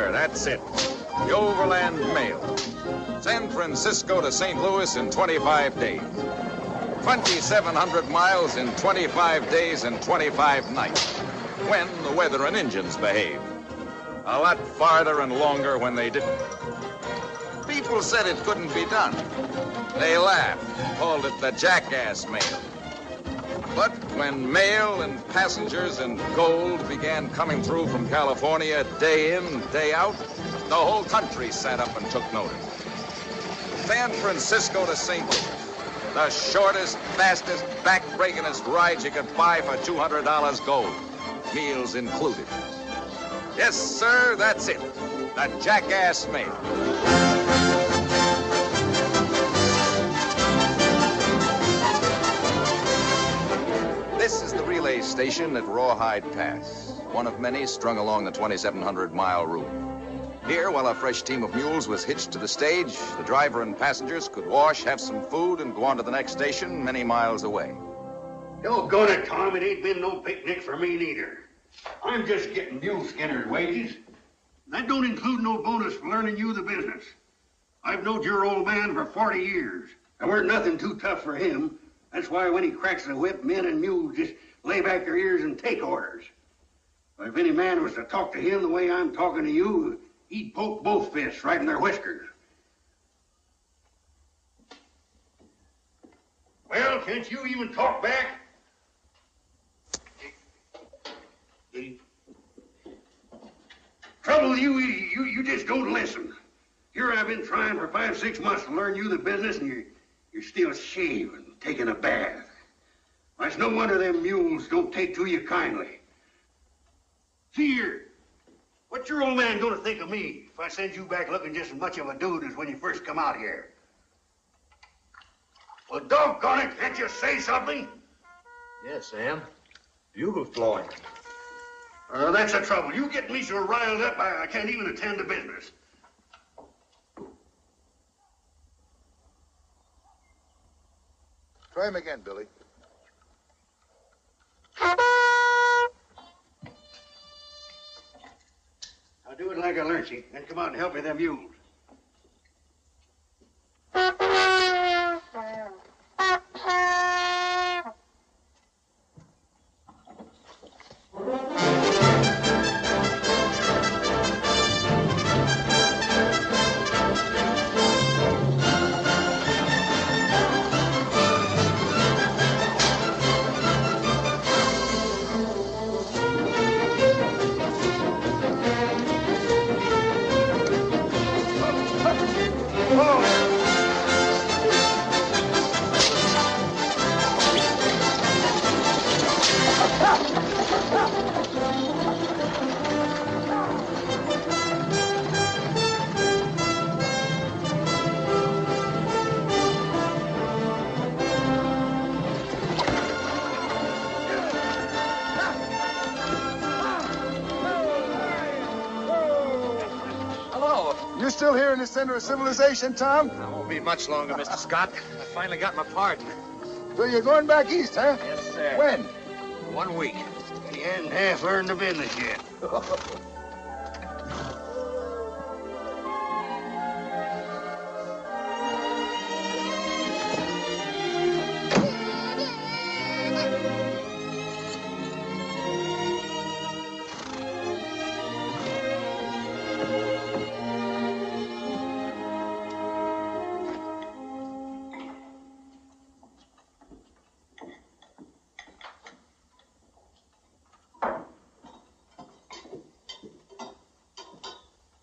sir, that's it. The Overland Mail. San Francisco to St. Louis in 25 days. 2,700 miles in 25 days and 25 nights. When the weather and engines behave. A lot farther and longer when they didn't. People said it couldn't be done. They laughed, called it the jackass mail. But when mail and passengers and gold began coming through from California day in, day out, the whole country sat up and took notice. San Francisco to St. Louis, the shortest, fastest, back-breakingest ride you could buy for $200 gold, meals included. Yes, sir, that's it, the jackass mail. This is the relay station at Rawhide Pass, one of many strung along the 2,700-mile route. Here, while a fresh team of mules was hitched to the stage, the driver and passengers could wash, have some food, and go on to the next station many miles away. Doggone it, Tom, it ain't been no picnic for me neither. I'm just getting mule skinner's wages. That don't include no bonus for learning you the business. I've knowed your old man for 40 years. There weren't nothing too tough for him. That's why when he cracks the whip, men and mules just lay back their ears and take orders. But if any man was to talk to him the way I'm talking to you, he'd poke both fists right in their whiskers. Well, can't you even talk back? Trouble you just don't listen. Here I've been trying for 5-6 months to learn you the business, and you're still shaving, taking a bath. Well, it's no wonder them mules don't take to you kindly. See here, what's your old man gonna think of me if I send you back looking just as much of a dude as when you first come out here? Well, doggone it, can't you say something? Yes, Sam. Bugle flowing. That's the trouble. You get me so riled up, I can't even attend to business. Try him again, Billy. I'll do it like I learned you, then come out and help me them mules. You still here in the center of civilization, Tom? I won't be much longer, Mr. Scott. I finally got my pardon. So you're going back east, huh? Yes, sir. When? 1 week. He hadn't half earned the business yet.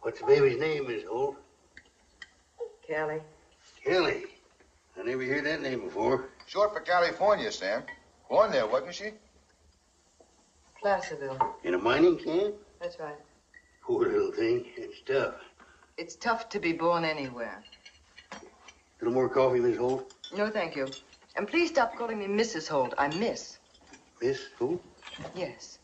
What's the baby's name, Miss Holt? Kelly. Kelly. I never heard that name before. Short for California, Sam. Born there, wasn't she? Placerville. In a mining camp? That's right. Poor little thing. It's tough. It's tough to be born anywhere. Little more coffee, Miss Holt? No, thank you. And please stop calling me Mrs. Holt. I'm Miss. Miss Holt? Yes.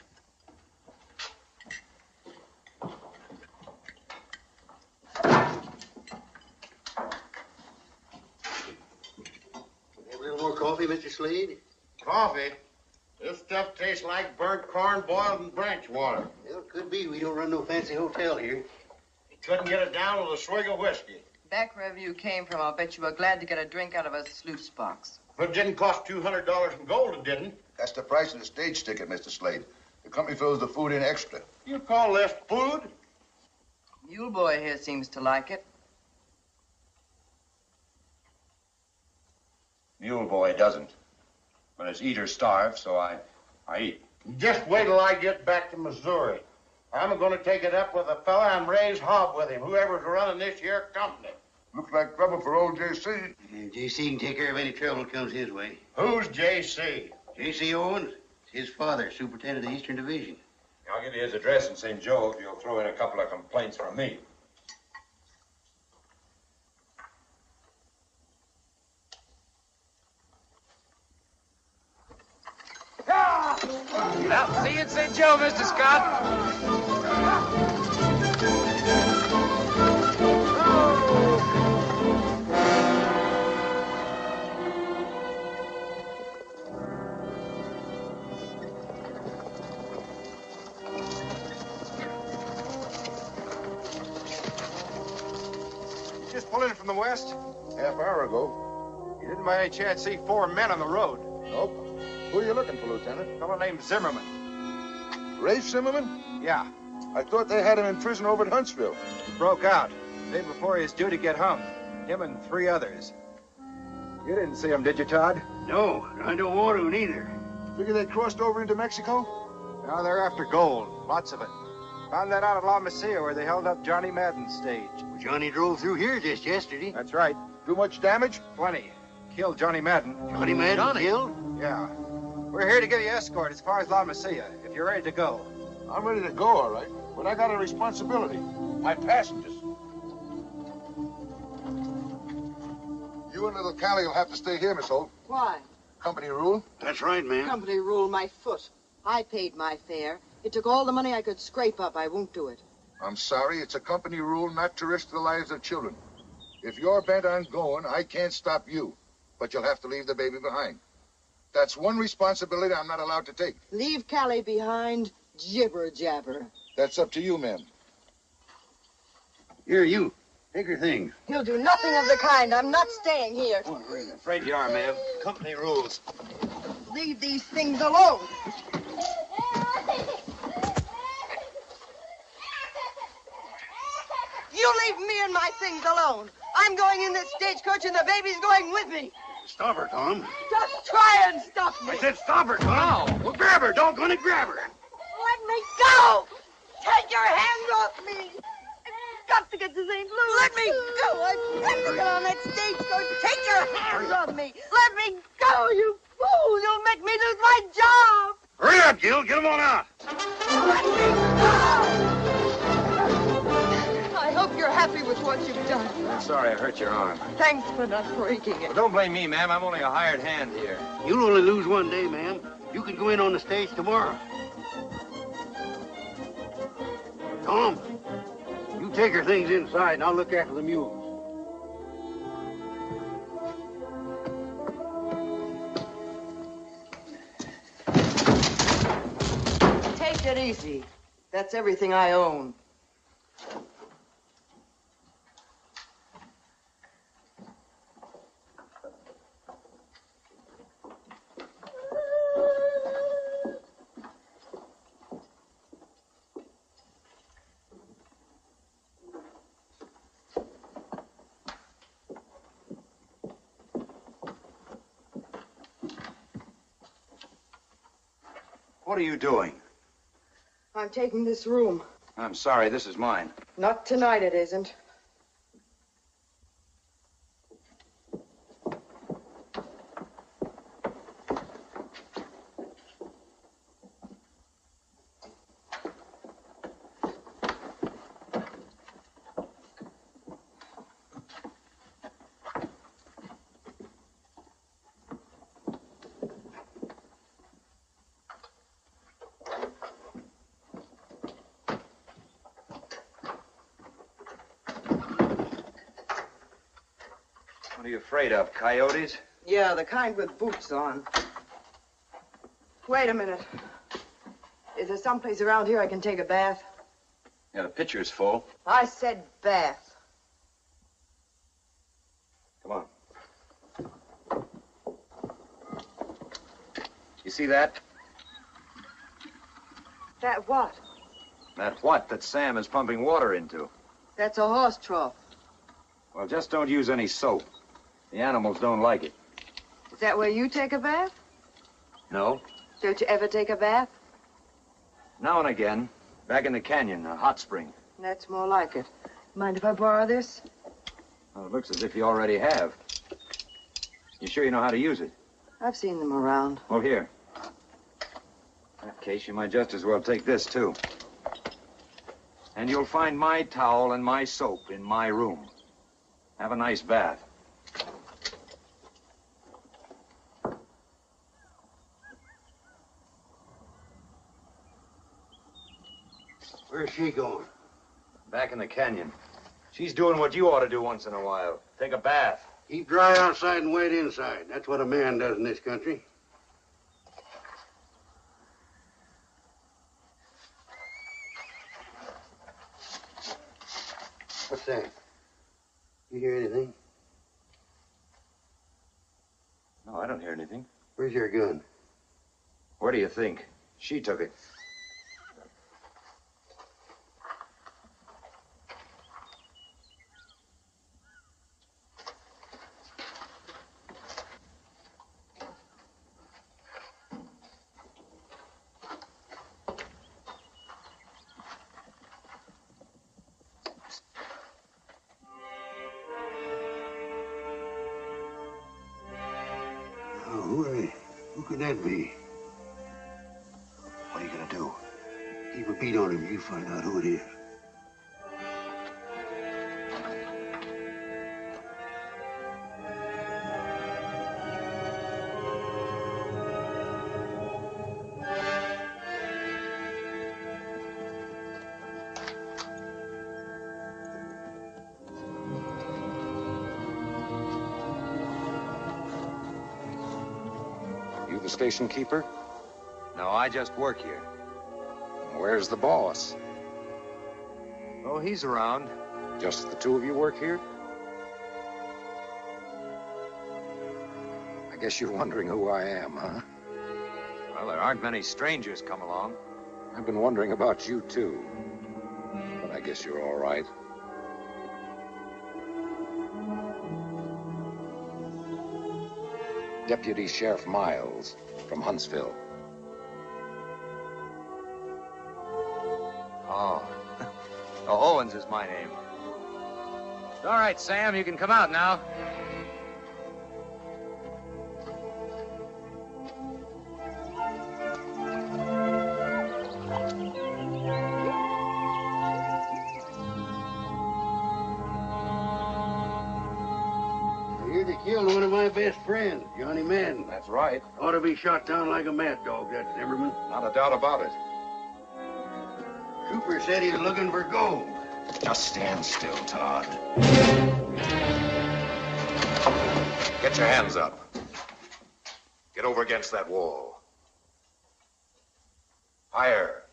More coffee, Mr. Slade? Coffee? This stuff tastes like burnt corn boiled in branch water. Well, it could be. We don't run no fancy hotel here. Couldn't get it down with a swig of whiskey. Back wherever you came from, I'll bet you were glad to get a drink out of a sluice box. But it didn't cost $200 in gold, it didn't. That's the price of the stage ticket, Mr. Slade. The company throws the food in extra. You call this food? Mule boy here seems to like it. Mule boy doesn't. But his eaters starve, so I eat. Just wait till I get back to Missouri. I'm going to take it up with a fella and raise hob with him, whoever's running this here company. Looks like trouble for old J.C. J.C. can take care of any trouble that comes his way. Who's J.C.? J.C. Owens, his father, superintendent of the Eastern Division. I'll give you his address in St. Joe if you'll throw in a couple of complaints from me. Well, see you in St. Joe, Mr. Scott. Just pulled in from the west? Half hour ago. You didn't by any chance see 4 men on the road? Nope. Who are you looking for, Lieutenant? A fellow named Zimmerman. Rafe Zimmerman? Yeah, I thought they had him in prison over at Huntsville. he broke out. The day before he was due to get hung. Him and 3 others. You didn't see him, did you, Todd? No, I don't want to neither. Figure they crossed over into Mexico? No, they're after gold. Lots of it. Found that out at La Mesilla where they held up Johnny Madden's stage. Well, Johnny drove through here just yesterday. That's right. Do much damage? Plenty. Killed Johnny Madden. Johnny Madden killed? Yeah. We're here to give you escort as far as La Mesilla, if you're ready to go. I'm ready to go, all right. But I got a responsibility. My passengers. You and little Callie will have to stay here, Miss Holt. Why? Company rule. That's right, ma'am. Company rule my foot. I paid my fare. It took all the money I could scrape up. I won't do it. I'm sorry, it's a company rule not to risk the lives of children. If you're bent on going, I can't stop you. But you'll have to leave the baby behind. That's one responsibility I'm not allowed to take. Leave Callie behind. Jibber jabber. That's up to you, ma'am. Here, you. Take her things. He'll do nothing of the kind. I'm not staying here. Oh, right. Afraid you are, ma'am. Company rules. Leave these things alone. You leave me and my things alone. I'm going in this stagecoach and the baby's going with me. Stop her, Tom. Just try and stop me. I said stop her, Tom. Well, grab her. Don't go and grab her. Let me go. Take your hands off me. I've got to get to St. Louis. Let me go. I've got to get on that stagecoach. Take your hands off me. Let me go, you fool. You'll make me lose my job. Hurry up, Gil. Get him on out. Let me go. I hope you're happy with what you've done. I'm sorry I hurt your arm. Thanks for not breaking it. Well, don't blame me, ma'am. I'm only a hired hand here. You'll only lose one day, ma'am. You can go in on the stage tomorrow. Tom, you take her things inside, and I'll look after the mules. Take it easy. That's everything I own. What are you doing? I'm taking this room. I'm sorry, this is mine. Not tonight, it isn't. What are you afraid of, coyotes? Yeah, the kind with boots on. Wait a minute. Is there someplace around here I can take a bath? Yeah, the pitcher's full. I said bath. Come on. You see that? That what? That what that Sam is pumping water into. That's a horse trough. Well, just don't use any soap. The animals don't like it. Is that where you take a bath? No? Don't you ever take a bath? Now and again. Back in the canyon, a hot spring. That's more like it. Mind if I borrow this? Well, it looks as if you already have. You sure you know how to use it? I've seen them around. Well, here. In that case, you might just as well take this, too. And you'll find my towel and my soap in my room. Have a nice bath. Where's she going? Back in the canyon. She's doing what you ought to do once in a while. Take a bath. Keep dry outside and wet inside. That's what a man does in this country. What's that? You hear anything? No, I don't hear anything. Where's your gun? Where do you think? She took it. Who could that be? What are you gonna do? Keep a beat on him. You find out who it is. The station keeper? No, I just work here. Where's the boss? Oh, he's around. Just the two of you work here? I guess you're wondering who I am, huh? Well, there aren't many strangers come along. I've been wondering about you, too. But I guess you're all right. Deputy Sheriff Miles from Huntsville. Oh. Oh, Owens is my name. All right, Sam, you can come out now. Killed one of my best friends, Johnny Madden. That's right. Ought to be shot down like a mad dog, that Zimmerman. Not a doubt about it. Trooper said he's looking for gold. Just stand still, Todd. Get your hands up. Get over against that wall. Higher.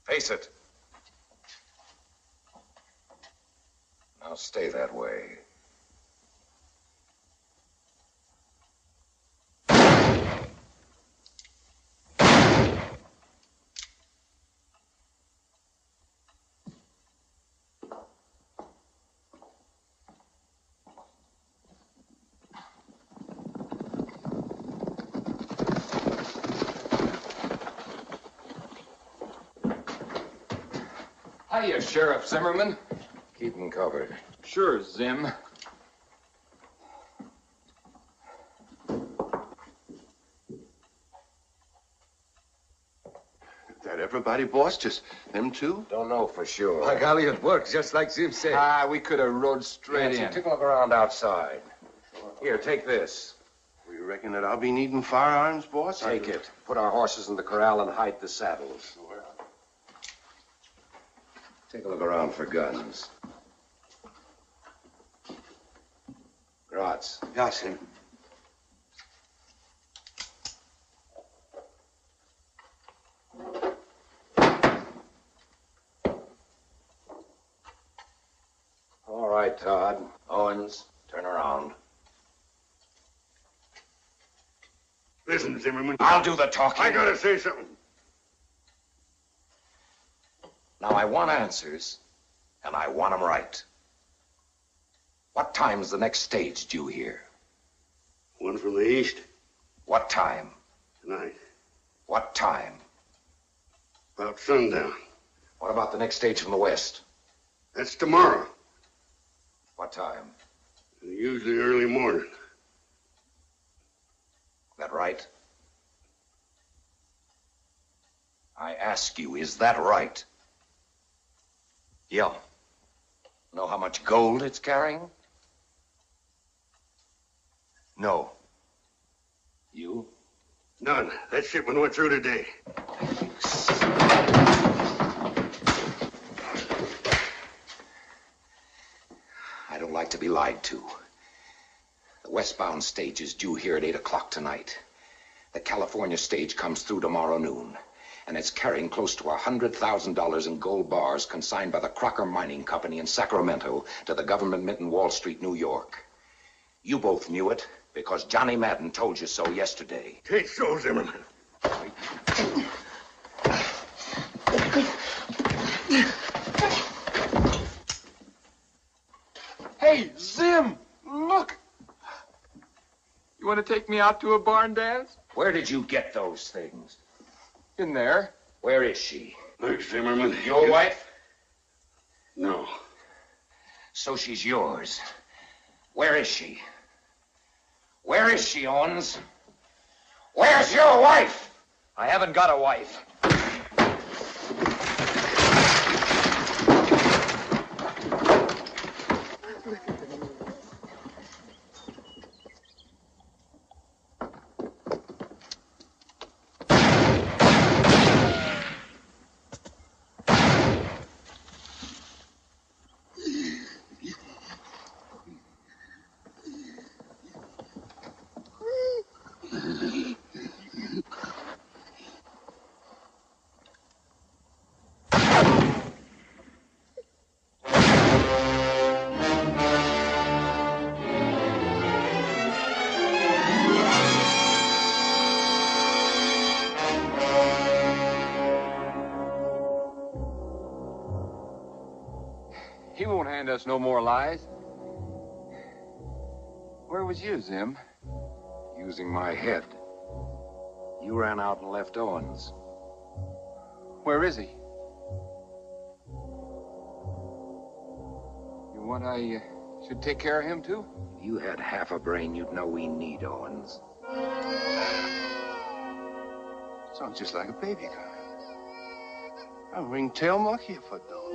Face it. Now stay that way. Hiya, Sheriff Zimmerman. Keep them covered. Sure, Zim. That everybody, boss? Just them two? Don't know for sure. By golly, it works, just like Zim said. Ah, we could have rode straight in. Take a look around outside. Here, take this. We reckon that I'll be needing firearms, boss? Take it. Put our horses in the corral and hide the saddles. Take a look around for guns. Graz. Yes, sir. right, Todd. Owens, turn around. Listen, Zimmerman. I'll do the talking. I gotta say something. Now, I want answers, and I want them right. What time's the next stage due here? One from the east. What time? Tonight. What time? About sundown. What about the next stage from the west? That's tomorrow. What time? Usually early morning. That right? I ask you, is that right? Yeah. Know how much gold it's carrying? No. You? None. That shipment went through today. I don't like to be lied to. The westbound stage is due here at 8 o'clock tonight. The California stage comes through tomorrow noon, and it's carrying close to $100,000 in gold bars consigned by the Crocker Mining Company in Sacramento to the government mint in Wall Street, New York. You both knew it because Johnny Madden told you so yesterday. Take so, Zimmerman. Hey, Zim! Look! You want to take me out to a barn dance? Where did you get those things? In there. Where is she? Look, Zimmerman. Your wife? No. So she's yours. Where is she? Where is she, Owens? Where's your wife? I haven't got a wife. He won't hand us no more lies. Where was you, Zim? Using my head. You ran out and left Owens. Where is he? You want I should take care of him, too? If you had half a brain, you'd know we need Owens. Sounds just like a baby crying. A ringtail monkey, a foot dog.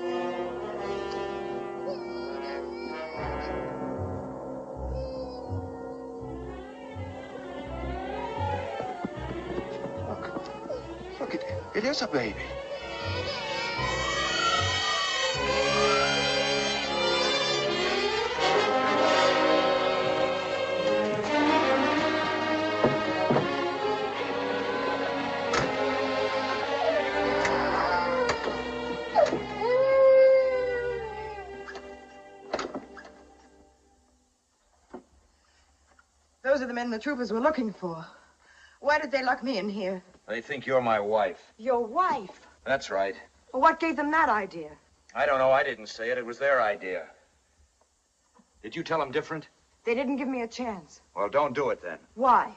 Look, it is a baby. Those are the men the troopers were looking for. Why did they lock me in here? They think you're my wife. Your wife? That's right. Well, what gave them that idea? I don't know. I didn't say it. It was their idea. Did you tell them different? They didn't give me a chance. Well, don't do it then. Why?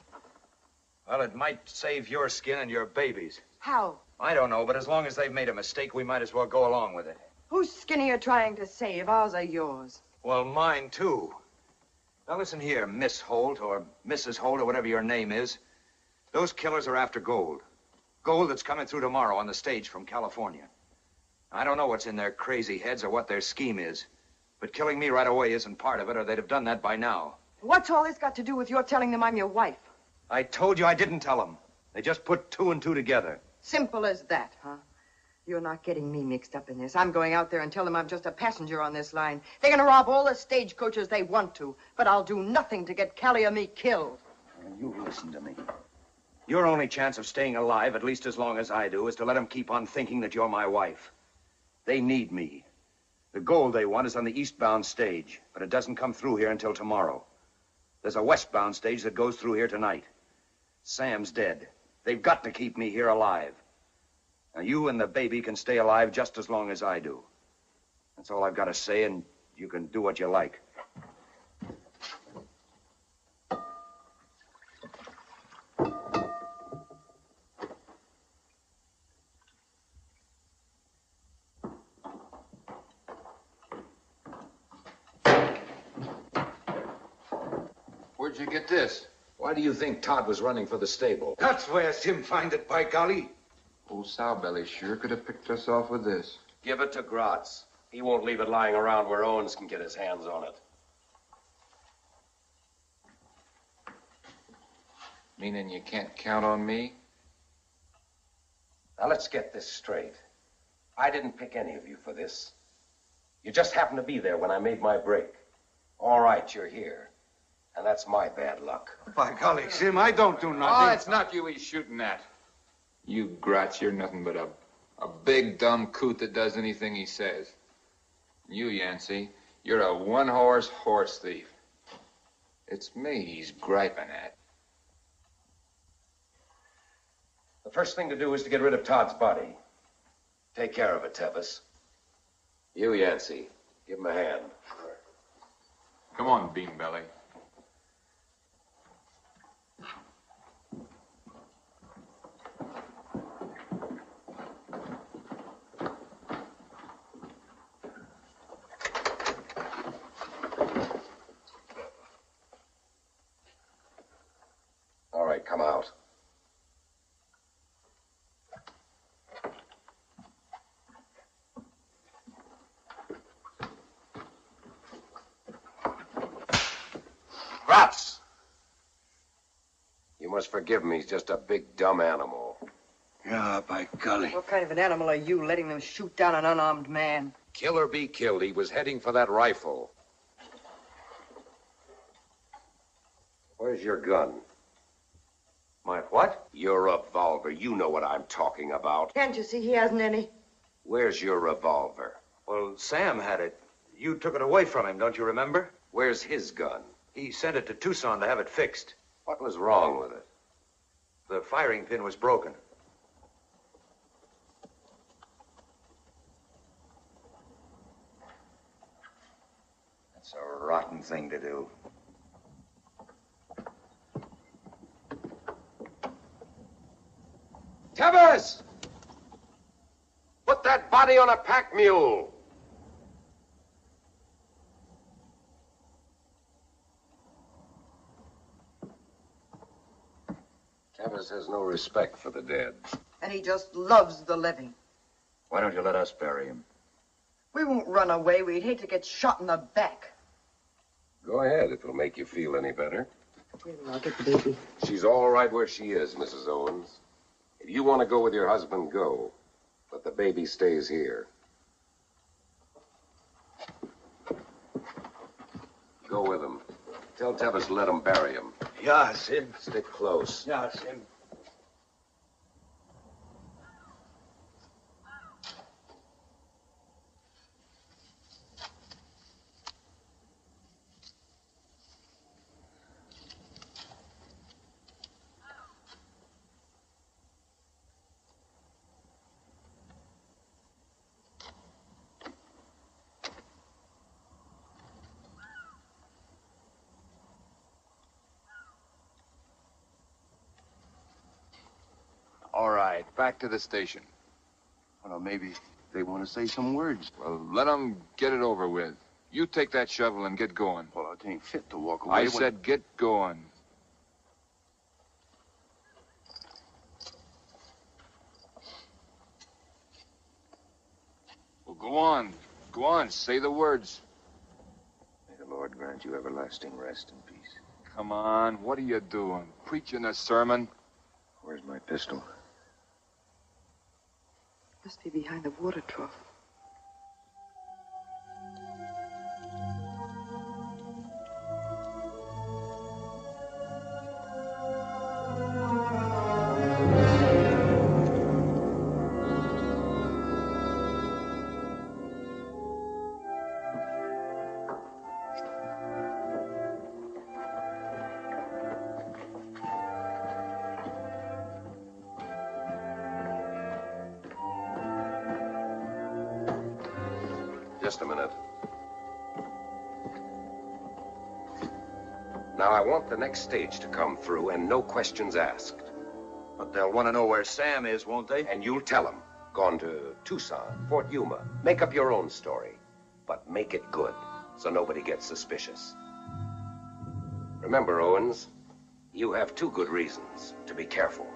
Well, it might save your skin and your baby's. How? I don't know, but as long as they've made a mistake, we might as well go along with it. Whose skin are you trying to save? Ours or yours? Well, mine, too. Now, listen here, Miss Holt, or Mrs. Holt, or whatever your name is. Those killers are after gold. Gold that's coming through tomorrow on the stage from California. I don't know what's in their crazy heads or what their scheme is, but killing me right away isn't part of it, or they'd have done that by now. What's all this got to do with your telling them I'm your wife? I told you I didn't tell them. They just put two and two together. Simple as that, huh? You're not getting me mixed up in this. I'm going out there and tell them I'm just a passenger on this line. They're going to rob all the stagecoaches they want to, but I'll do nothing to get Callie or me killed. You listen to me. Your only chance of staying alive, at least as long as I do, is to let them keep on thinking that you're my wife. They need me. The gold they want is on the eastbound stage, but it doesn't come through here until tomorrow. There's a westbound stage that goes through here tonight. Sam's dead. They've got to keep me here alive. Now, you and the baby can stay alive just as long as I do. That's all I've got to say, and you can do what you like. Where'd you get this? Why do you think Todd was running for the stable? That's where Sim find it, by golly. Old Sowbelly sure could have picked us off with this. Give it to Gratz. He won't leave it lying around where Owens can get his hands on it. Meaning you can't count on me? Now, let's get this straight. I didn't pick any of you for this. You just happened to be there when I made my break. All right, you're here. And that's my bad luck. By golly, Sim, I don't do nothing. Oh, it's not you he's shooting at. You Gratz, you're nothing but a big dumb coot that does anything he says. You, Yancey, you're a one-horse horse thief. It's me he's griping at. The first thing to do is to get rid of Todd's body. Take care of it, Tevis. You, Yancey, give him a hand. Come on, Beanbelly. All right, come out. Gratz! You must forgive him. He's just a big, dumb animal. Yeah, by golly. What kind of an animal are you, letting them shoot down an unarmed man? Kill or be killed, he was heading for that rifle. Where's your gun? My what? Your revolver. You know what I'm talking about. Can't you see he hasn't any? Where's your revolver? Well, Sam had it. You took it away from him, don't you remember? Where's his gun? He sent it to Tucson to have it fixed. What was wrong with it? The firing pin was broken. That's a rotten thing to do. Tevis! Put that body on a pack mule. Tevis has no respect for the dead. And he just loves the living. Why don't you let us bury him? We won't run away. We'd hate to get shot in the back. Go ahead, if it'll make you feel any better. Here, I'll get the baby. She's all right where she is, Mrs. Owens. If you want to go with your husband, go. But the baby stays here. Go with him. Tell Tevis to let him bury him. Yeah, Sim. Stick close. Yeah, Sim. All right, back to the station. Well, maybe they want to say some words. Well, let them get it over with. You take that shovel and get going. Well, it ain't fit to walk away. I said get going. Well, go on. Go on, say the words. May the Lord grant you everlasting rest and peace. Come on, what are you doing? Preaching a sermon? Where's my pistol? Must be behind the water trough. just a minute. Now, I want the next stage to come through and no questions asked. But they'll want to know where Sam is, won't they? And you'll tell them. Gone to Tucson, Fort Yuma. Make up your own story. But make it good, so nobody gets suspicious. Remember, Owens, you have 2 good reasons to be careful.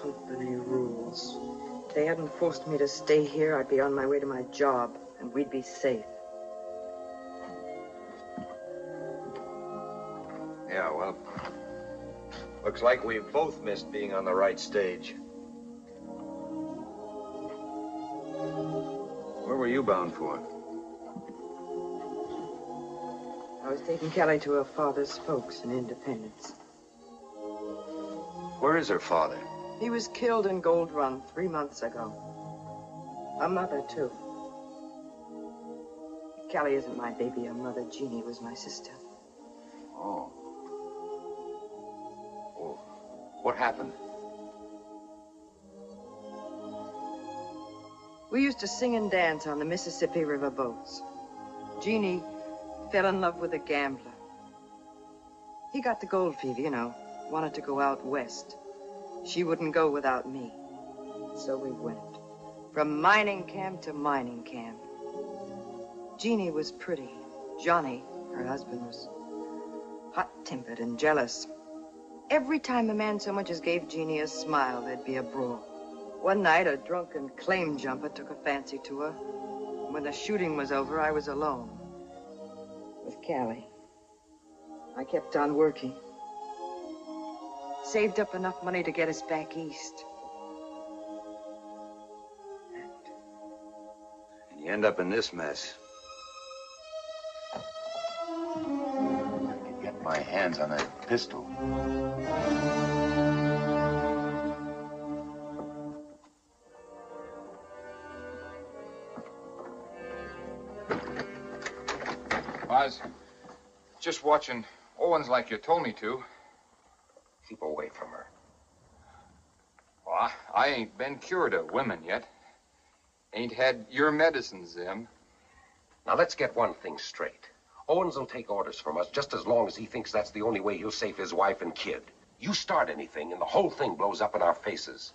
Company rules. If they hadn't forced me to stay here, I'd be on my way to my job, and we'd be safe. Yeah, well, looks like we've both missed being on the right stage. Where were you bound for? I was taking Kelly to her father's folks in Independence. Where is her father? He was killed in Gold Run 3 months ago. Her mother, too. Kelly isn't my baby. Her mother, Jeannie, was my sister. Oh. Well, what happened? We used to sing and dance on the Mississippi River boats. Jeannie fell in love with a gambler. He got the gold fever, you know, wanted to go out west. She wouldn't go without me. So we went. From mining camp to mining camp. Jeannie was pretty. Johnny, her husband, was hot-tempered and jealous. Every time a man so much as gave Jeannie a smile, there'd be a brawl. One night, a drunken claim jumper took a fancy to her. When the shooting was over, I was alone. With Callie. I kept on working. Saved up enough money to get us back east. And you end up in this mess. I could get my hands on that pistol. Oz, just watching Owens like you told me to. Keep away from her. Well, I ain't been cured of women yet. Ain't had your medicine, Zim. Now, let's get one thing straight. Owens will take orders from us just as long as he thinks that's the only way he'll save his wife and kid. You start anything, and the whole thing blows up in our faces.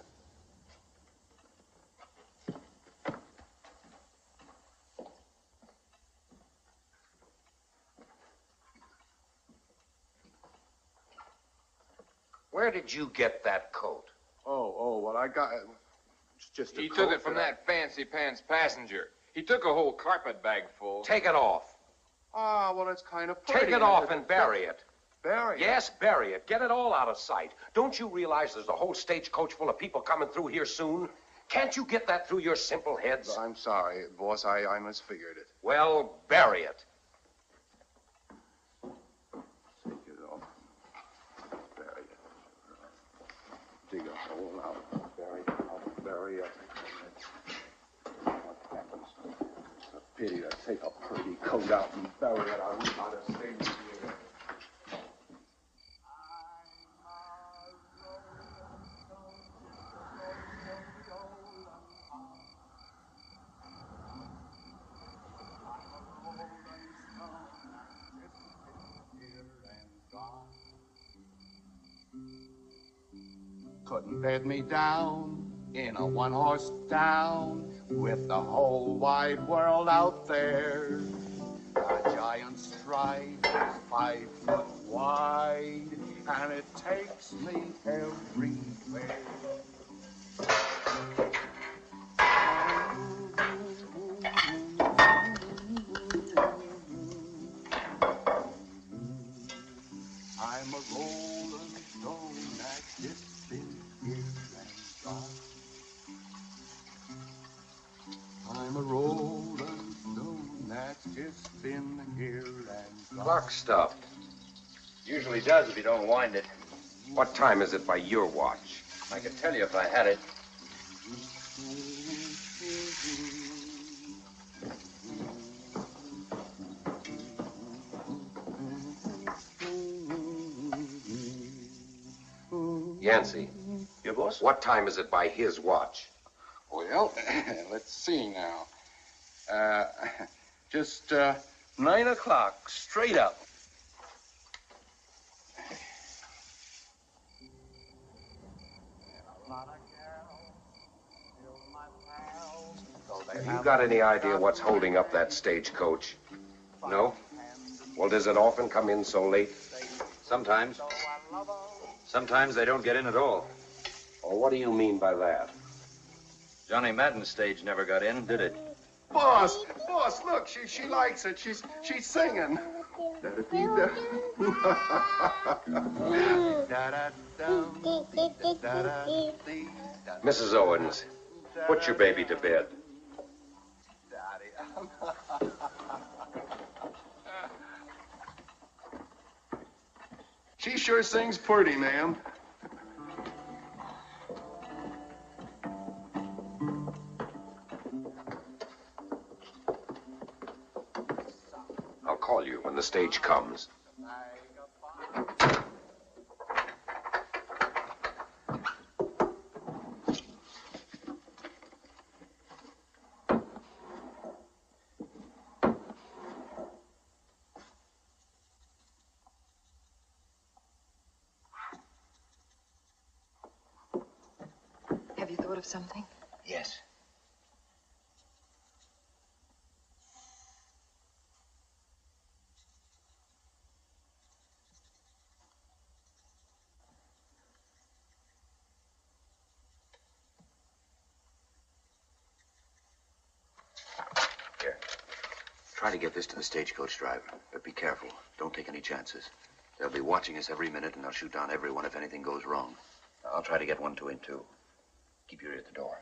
Where did you get that coat? Well, I got it. It's just a coat. He took it from that fancy pants passenger. He took a whole carpet bag full. Take it off. Ah, well, it's kind of pretty. Take it off and bury it. Bury it? Yes, bury it. Get it all out of sight. Don't you realize there's a whole stagecoach full of people coming through here soon? Can't you get that through your simple heads? I'm sorry, boss. I misfigured it. Well, bury it. Take it off. Bury it. Dig a hole out. Bury it out. Bury it. What happens? It's a pity to take a pretty coat out and bury it. I wish I'd have stayed here. Couldn't bed me down in a one-horse town with the whole wide world out there. A giant stride is 5 foot wide, and it takes me everywhere. I'm a rolling stone that gets in here and gone. I'm a rolling Just been here and Clock stopped. Usually does if you don't wind it. What time is it by your watch? I could tell you if I had it. Yancey. Yeah, boss? What time is it by his watch? Well, let's see now. Just 9 o'clock, straight up. Have you got any idea what's holding up that stagecoach? No? Well, does it often come in so late? Sometimes. Sometimes they don't get in at all. Well, what do you mean by that? Johnny Madden's stage never got in, did it? Boss, look, she likes it. She's singing. Mrs. Owens, put your baby to bed. She sure sings pretty, ma'am. I'll call you when the stage comes. Have you thought of something? Yes. Here. Try to get this to the stagecoach driver, but be careful. Don't take any chances. They'll be watching us every minute, and they'll shoot down everyone if anything goes wrong. I'll try to get one to him, too. Keep your ear at the door.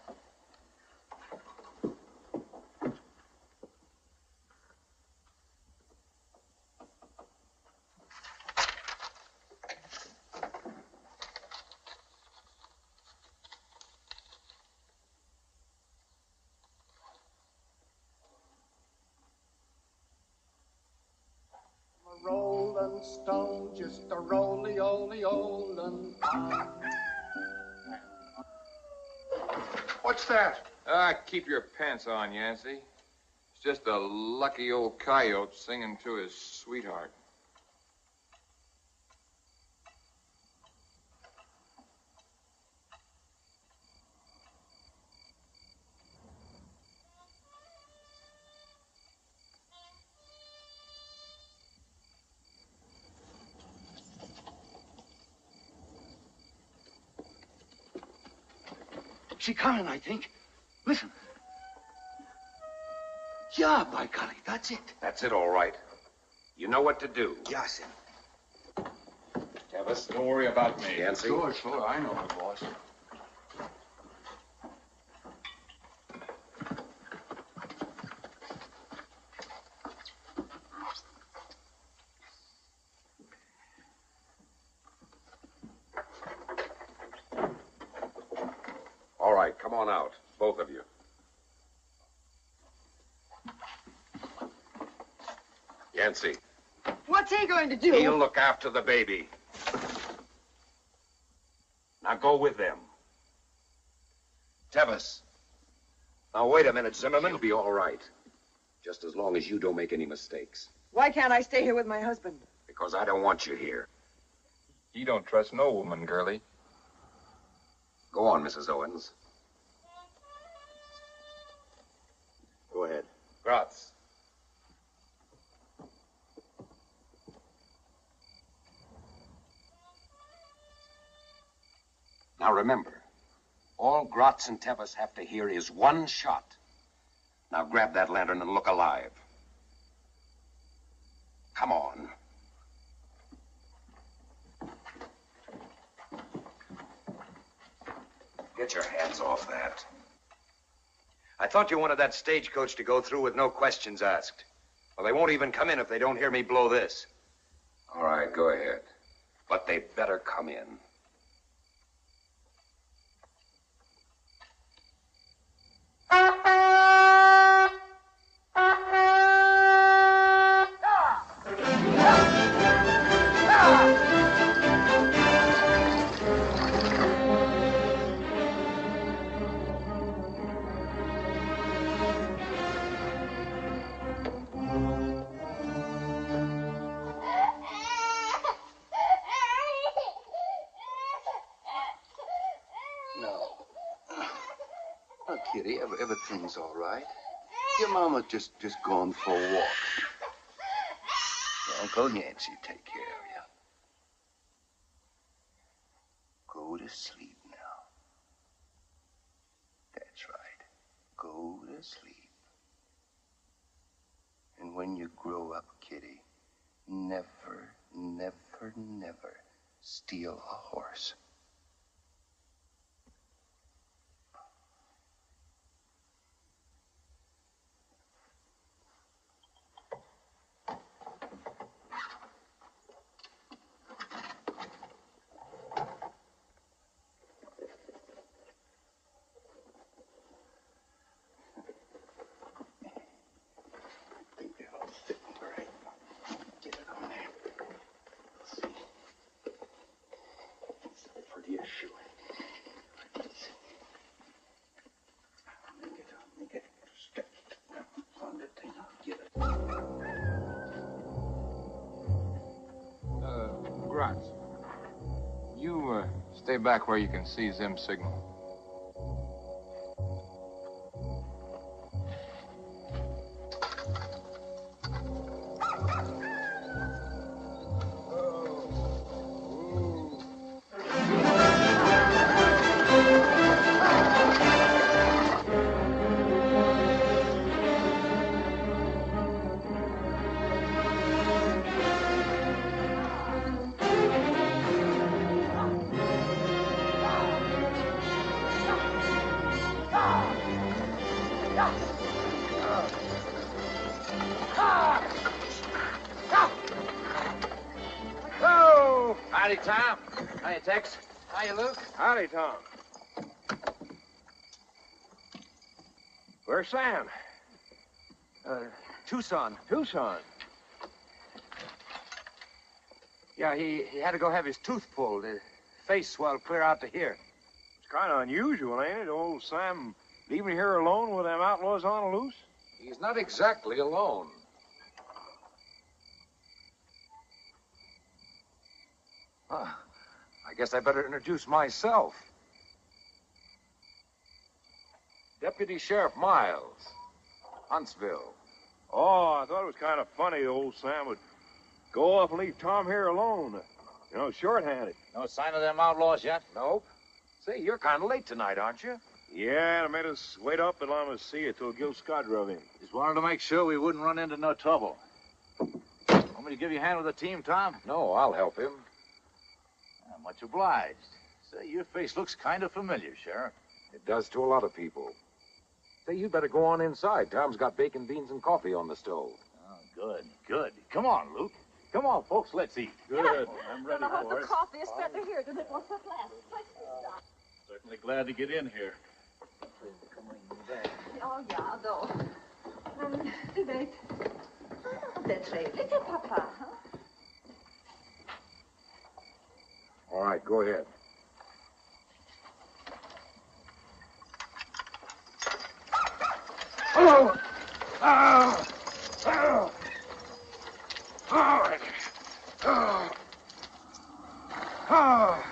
Rolling stone, just a roly-oly-olin'. What's that? Keep your pants on, Yancey. It's just a lucky old coyote singing to his sweetheart. She coming, I think. Listen. Yeah, by golly, that's it. That's it, all right. You know what to do. Yes, sir. Tevis, Don't worry about me. Yancey. Sure, I know it, boss. All right, come on out, both of you. Yancey, What's he going to do? he'll look after the baby. Now go with them. Tevis. Now, wait a minute, Zimmerman. He'll be all right. Just as long as you don't make any mistakes. Why can't I stay here with my husband? Because I don't want you here. He don't trust no woman, girlie. Go on, Mrs. Owens. Go ahead. Gratz. Now remember, all Gratz and Tevis have to hear is one shot. Now grab that lantern and look alive. Come on. Get your hands off that. I thought you wanted that stagecoach to go through with no questions asked. Well, they won't even come in if they don't hear me blow this. All right, go ahead. But they better come in. Kitty, everything's all right. Your mama just gone for a walk. Uncle Yancey take care of you. Go to sleep now. That's right. Go to sleep. And when you grow up, Kitty, never, never, never steal a horse. Grunts, you stay back where you can see Zim's signal. Howdy, Tom. Hiya, Tex. Hiya, Luke. Howdy, Tom. Where's Sam? Tucson. Tucson. Yeah, he had to go have his tooth pulled. His face swelled clear out to here. It's kind of unusual, ain't it? Old Sam leaving here alone with them outlaws on the loose? He's not exactly alone. I guess I better introduce myself. Deputy Sheriff Miles, Huntsville. Oh, I thought it was kind of funny old Sam would go off and leave Tom here alone. You know, short-handed. No sign of them outlaws yet? Nope. Say, you're kind of late tonight, aren't you? Yeah, they made us wait up and let us see it till Gil Scott drove in. Just wanted to make sure we wouldn't run into no trouble. Want me to give you a hand with the team, Tom? No, I'll help him. Much obliged. Say, your face looks kind of familiar, Sheriff. It does to a lot of people. Say, you'd better go on inside. Tom's got bacon, beans, and coffee on the stove. Oh, good, good. Come on, Luke. Come on, folks, let's eat. Good. I'm ready for it. The coffee is better here than it was at last. Certainly glad to get in here. Oh, ja, då. Men du vet, det är trevligt till pappa. All right, go ahead. Oh! Oh! Oh! All right. Oh! Oh!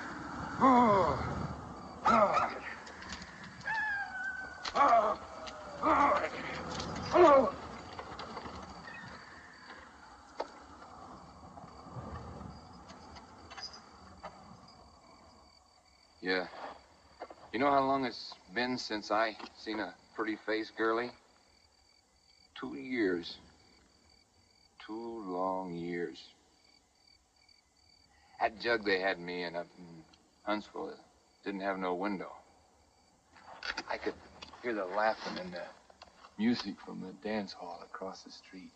Oh! Oh! Oh! All right. Oh! Yeah. You know how long it's been since I seen a pretty-faced girlie? 2 years. 2 long years. That jug they had me in up in Huntsville didn't have no window. I could hear the laughing and the music from the dance hall across the street.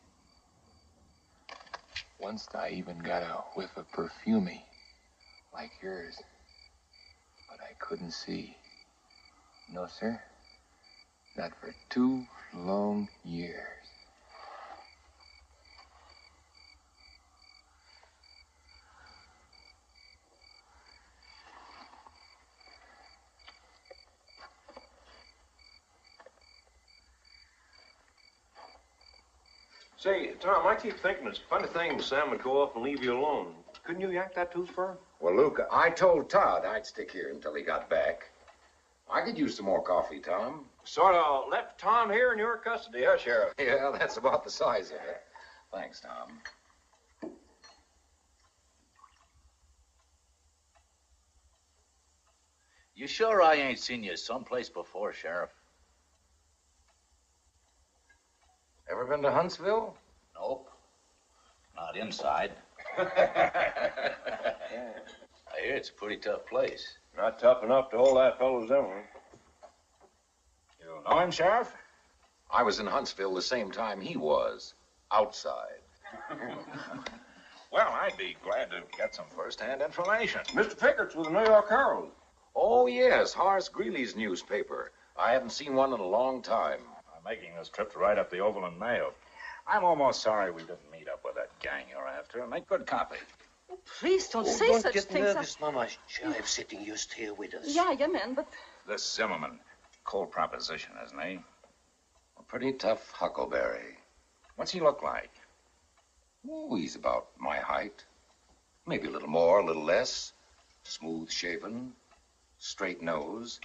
Once I even got a whiff of perfumey, like yours. But I couldn't see. No, sir. Not for 2 long years. Say, Tom, I keep thinking it's a funny thing Sam would go off and leave you alone. Couldn't you yank that tooth for him? Well, Luca, I told Todd I'd stick here until he got back. I could use some more coffee, Tom. Sort of left Tom here in your custody, huh, Sheriff? Yeah, that's about the size of it. Thanks, Tom. You sure I ain't seen you someplace before, Sheriff? Ever been to Huntsville? Nope. Not inside. I hear it's a pretty tough place. Not tough enough to hold that fellow Zimmerman. You know him, Sheriff? I was in Huntsville the same time he was. Outside. Well, I'd be glad to get some first-hand information. Mr. Pickett's with the New York Herald. Oh, yes, Horace Greeley's newspaper. I haven't seen one in a long time. I'm making this trip to write up the Overland Mail. I'm almost sorry we didn't meet up with that gang you're after and make good copy. Oh, please don't say don't such get things. nervous, Mama. Sheriff's sitting just here with us. Yeah, man, but... This Zimmerman, cold proposition, isn't he? A pretty tough huckleberry. What's he look like? Oh, he's about my height. Maybe a little more, a little less. Smooth-shaven, straight nose,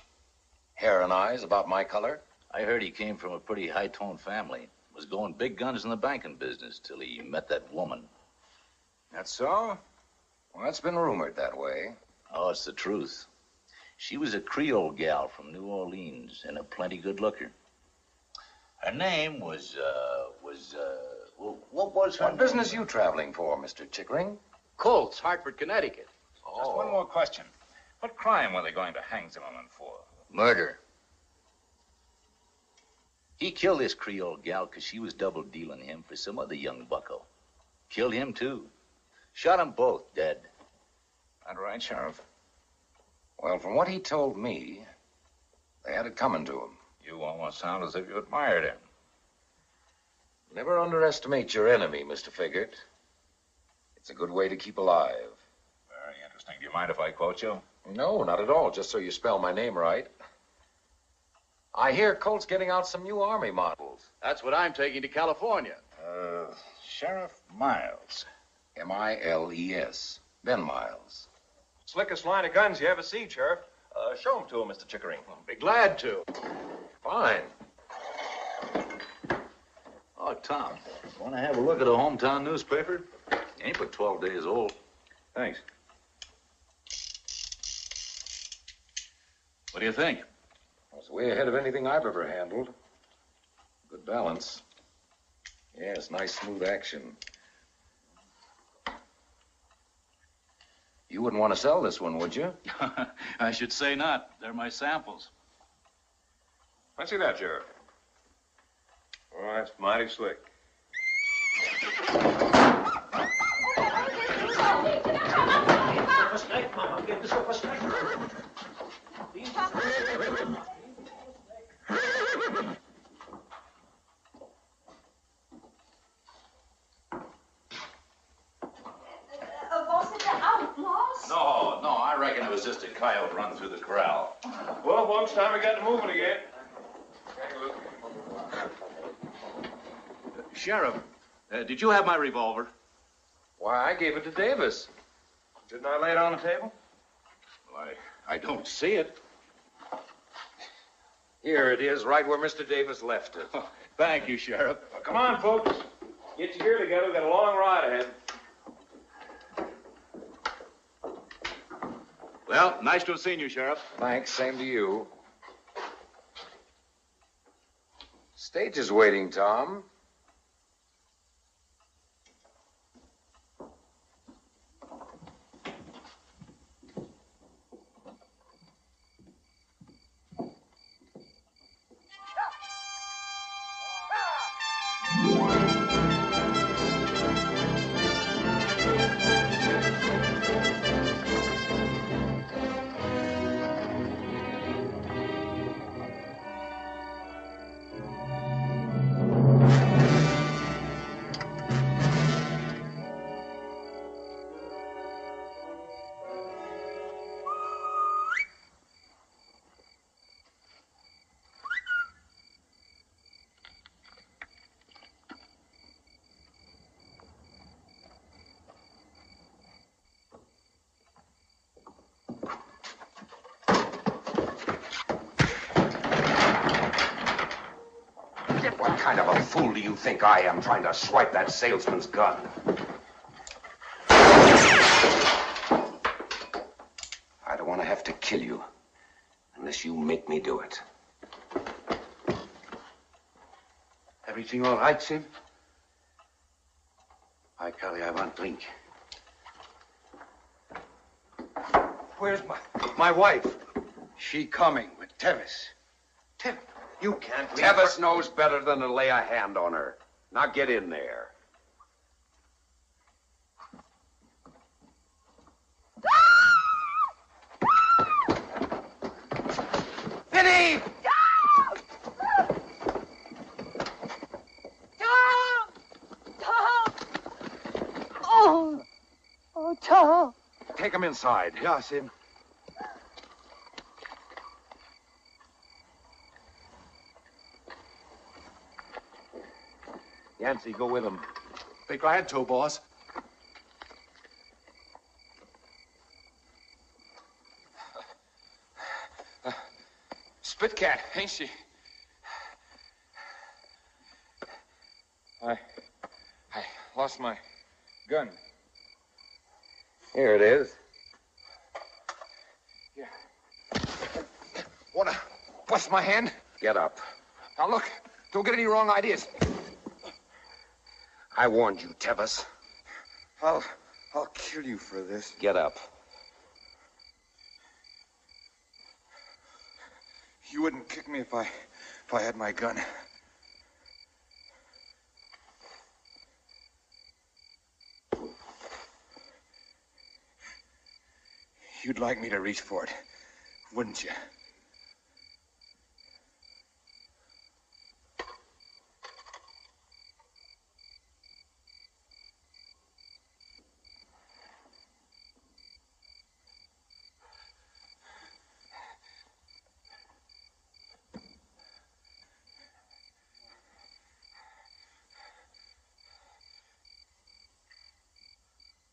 hair and eyes about my color. I heard he came from a pretty high-toned family. Was going big guns in the banking business till he met that woman. That's so? Well, that's been rumored that way. Oh, it's the truth. She was a Creole gal from New Orleans and a plenty good looker. Her name was what was her What business you traveling for, Mr. Chickering? Colts, Hartford, Connecticut. Just one more question. What crime were they going to hang Zimmerman for? Murder. He killed this Creole gal because she was double-dealing him for some other young bucko. Killed him, too. Shot them both dead. That right, Sheriff? Well, from what he told me, they had it coming to him. You almost sound as if you admired him. Never underestimate your enemy, Mr. Figert. It's a good way to keep alive. Very interesting. Do you mind if I quote you? No, not at all, just so you spell my name right. I hear Colt's getting out some new Army models. That's what I'm taking to California. Sheriff Miles. M-I-L-E-S. Ben Miles. Slickest line of guns you ever see, Sheriff. Show them to him, Mr. Chickering. I'll be glad to. Fine. Oh, Tom, want to have a look at a hometown newspaper? Ain't but 12 days old. Thanks. What do you think? It's way ahead of anything I've ever handled. Good balance. Yes, nice smooth action. You wouldn't want to sell this one, would you? I should say not. They're my samples. Fancy that, Sheriff. Oh, that's mighty slick. No, I reckon it was just a coyote run through the corral. Well, folks, time we got to moving again. Sheriff, did you have my revolver? Why, I gave it to Davis. Didn't I lay it on the table? Well, I don't see it. Here it is, right where Mr. Davis left it. Thank you, Sheriff. Well, come on, folks. Get your gear together. We've got a long ride ahead. Well, nice to have seen you, Sheriff. Thanks, same to you. Stage is waiting, Tom. kind of a fool do you think I am trying to swipe that salesman's gun? I don't want to have to kill you unless you make me do it. Everything all right, Sim? I, Callie, I want drink. Where's my wife? She coming with Tevis. Tevis? You can't leave Tevis knows better than to lay a hand on her. Now get in there. Vinny! Oh, Tom. Take him inside. Yeah, Sim. Yancey, go with him. Be glad to, boss. Spit cat, ain't she? I lost my gun. Here it is. Yeah. Wanna bust my hand? Get up. Now look, don't get any wrong ideas. I warned you, Tevis. I'll kill you for this. Get up. You wouldn't kick me if I had my gun. You'd like me to reach for it, wouldn't you?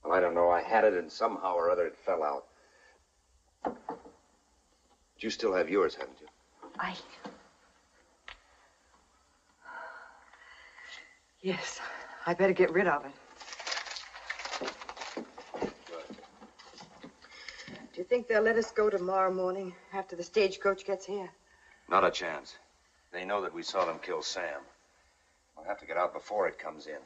Well, I don't know. I had it, and somehow or other it fell out. You still have yours, haven't you? Yes, I better get rid of it. Do you think they'll let us go tomorrow morning after the stagecoach gets here? Not a chance. They know that we saw them kill Sam. We'll have to get out before it comes in.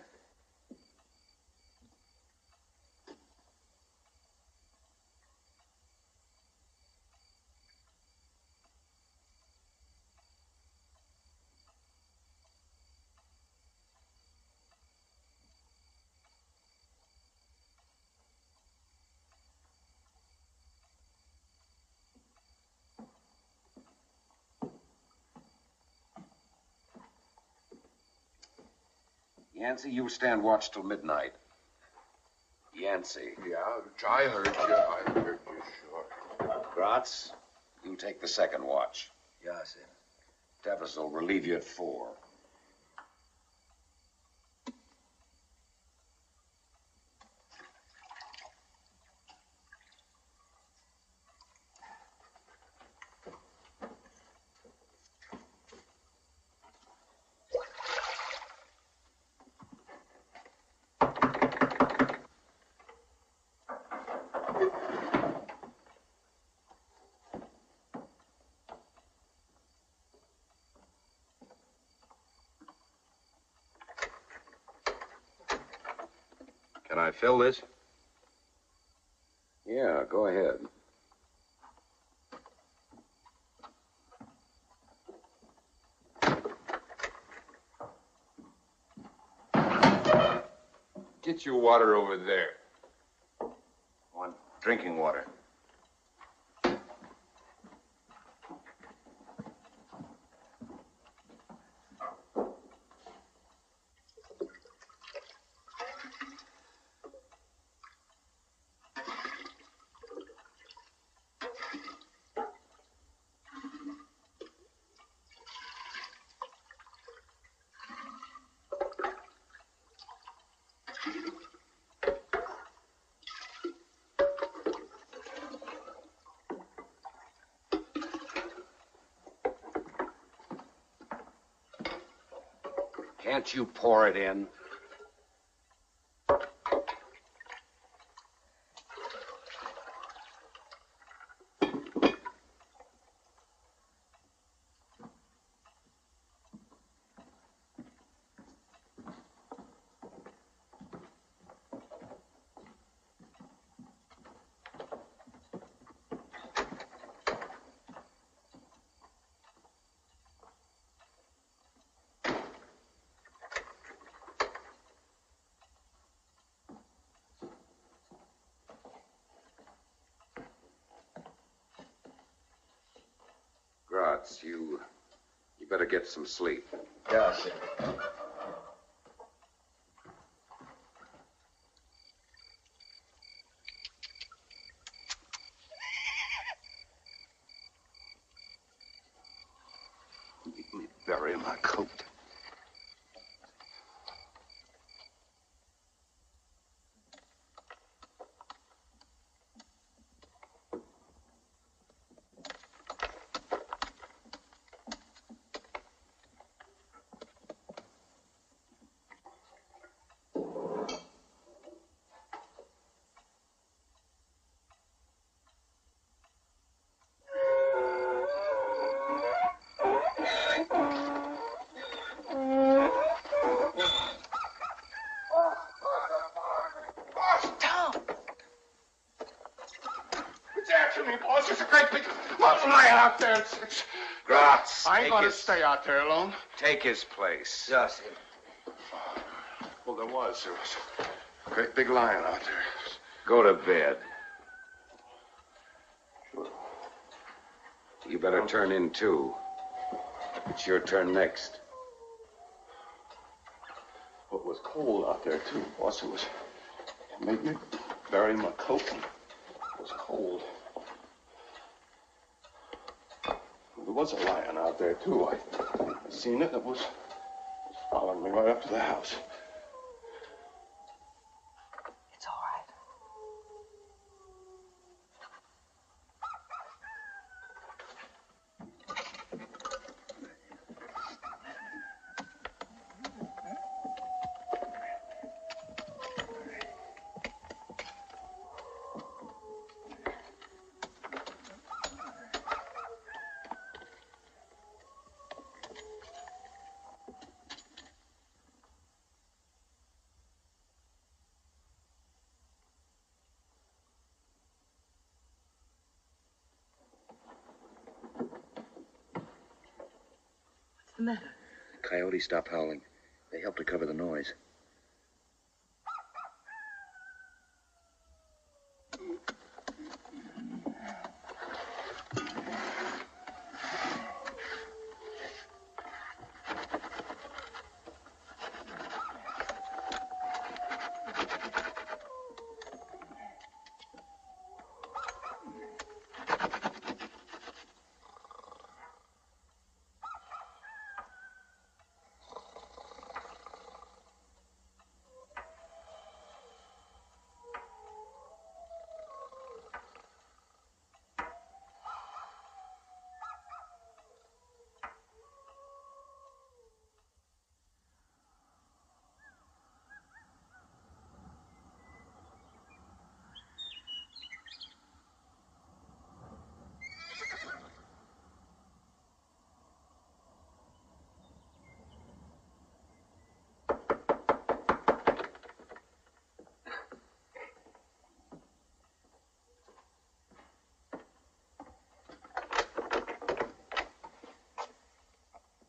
Yancey, you stand watch till midnight. Yancey. Yeah, I heard you, sure. Gratz, you take the second watch. Yeah, Sim. Tevis will relieve you at 4. Can I fill this? Yeah, go ahead. Get your water over there. Want drinking water. Can't you pour it in? Gratz, you better get some sleep. Yes. Make me bury my coat. There's a great big mountain lion out there. Gratz, I ain't gonna stay out there alone. Take his place. Yes. Well, there was a great big lion out there. Go to bed. Sure. You better turn in, too. It's your turn next. Well, it was cold out there, too, boss. It made me bury my coat. It was cold. There was a lion out there, too. I seen it. It was following me right up to the house. It's all right. What's the matter? The coyotes stopped howling. They helped to cover the noise.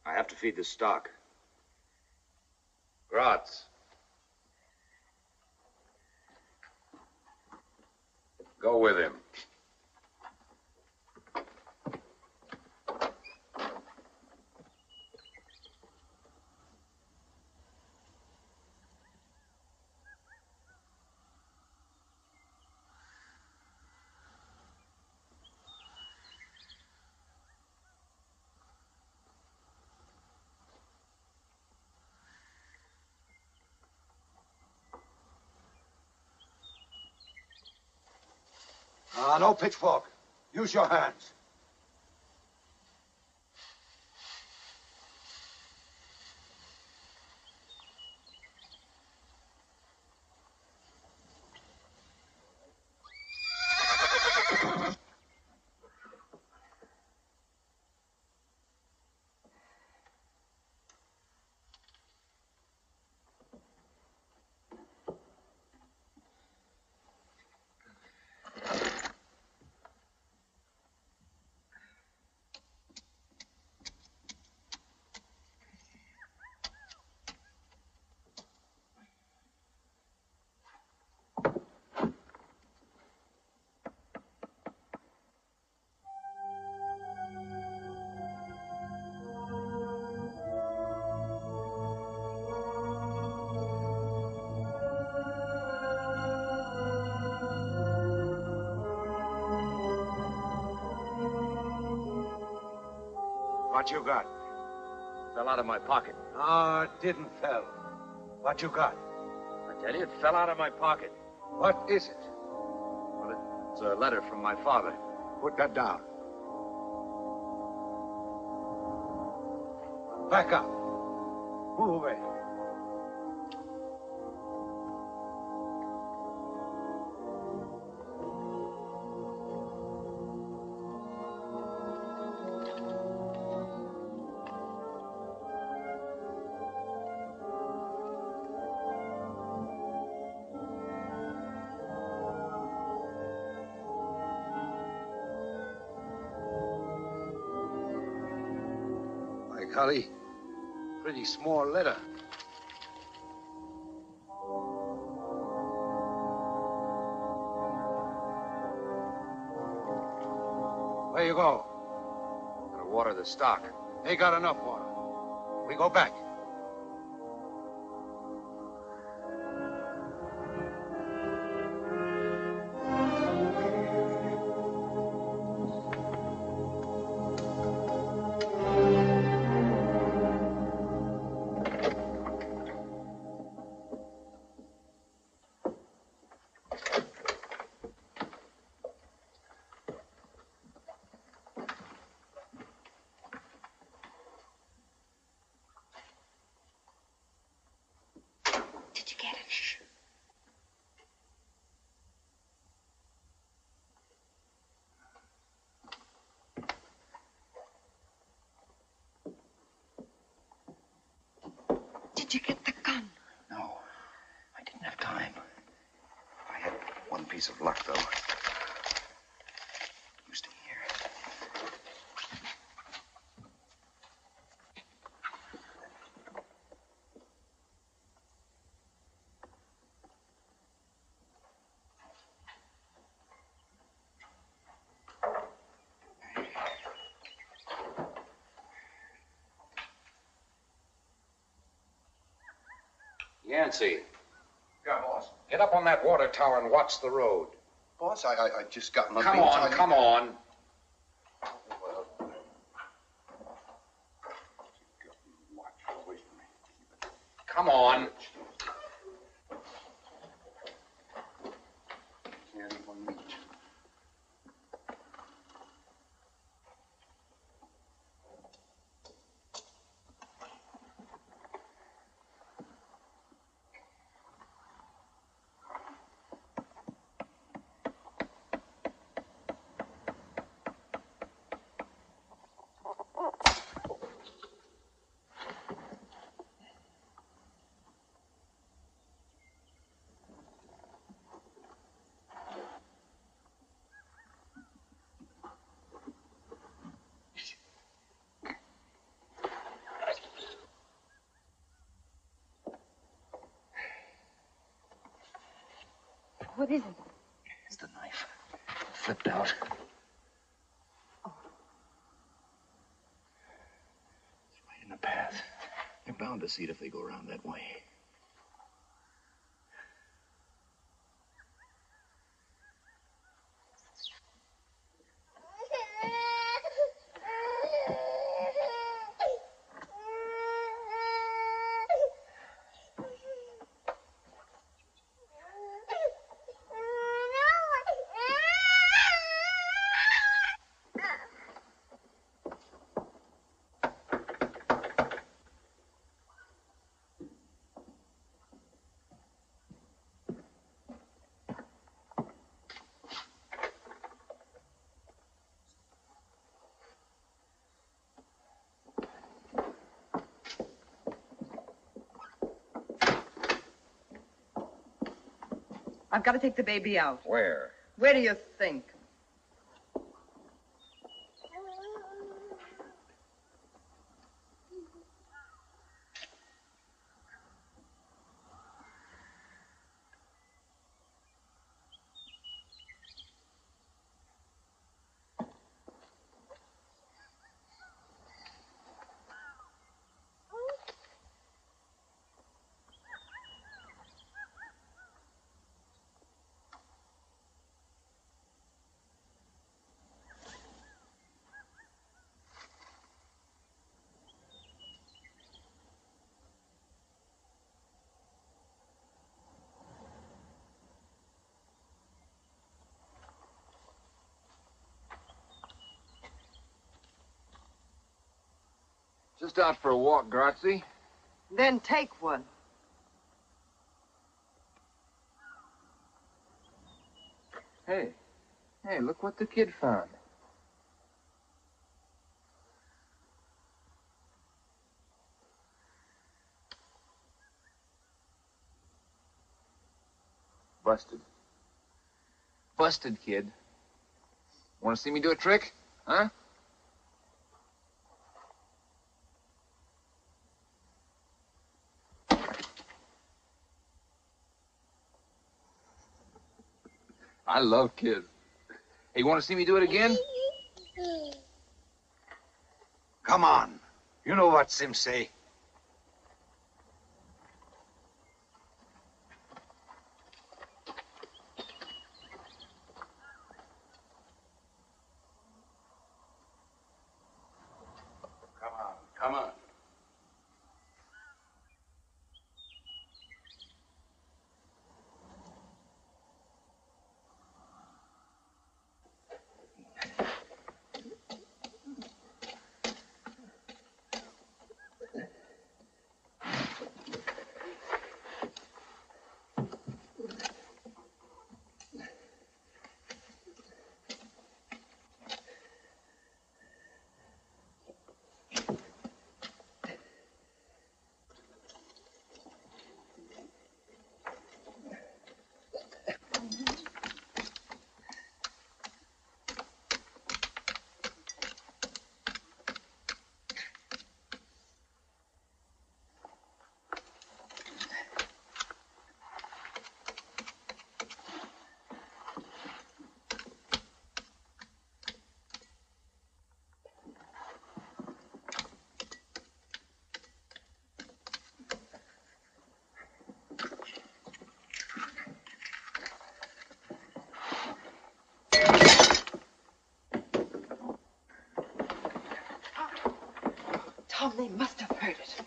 I have to feed the stock. Gratz. Go with him. No pitchfork. Use your hands. What you got? Fell out of my pocket. No, it didn't fell. What you got? I tell you, it fell out of my pocket. What is it? Well, it's a letter from my father. Put that down. Back up. Move away. Golly, pretty small letter. Where you go? Gotta water the stock. They got enough water. We go back. Did you get the gun? No, I didn't have time. I had one piece of luck, though. You stay here. Yancey, Yeah, boss. get up on that water tower and watch the road. Boss, I just got my Come on, come on. Come on. Can't even reach. What is it? It's the knife. It flipped out. Oh. It's right in the path. They're bound to see it if they go around that way. I've got to take the baby out. Where? Where do you think? Just out for a walk, Grazie. Then take one. Hey, look what the kid found. Busted. Busted, kid. Want to see me do a trick? Huh? I love kids. Hey, you want to see me do it again? Come on. You know what Sims say. Come on. Tom, they must have heard it.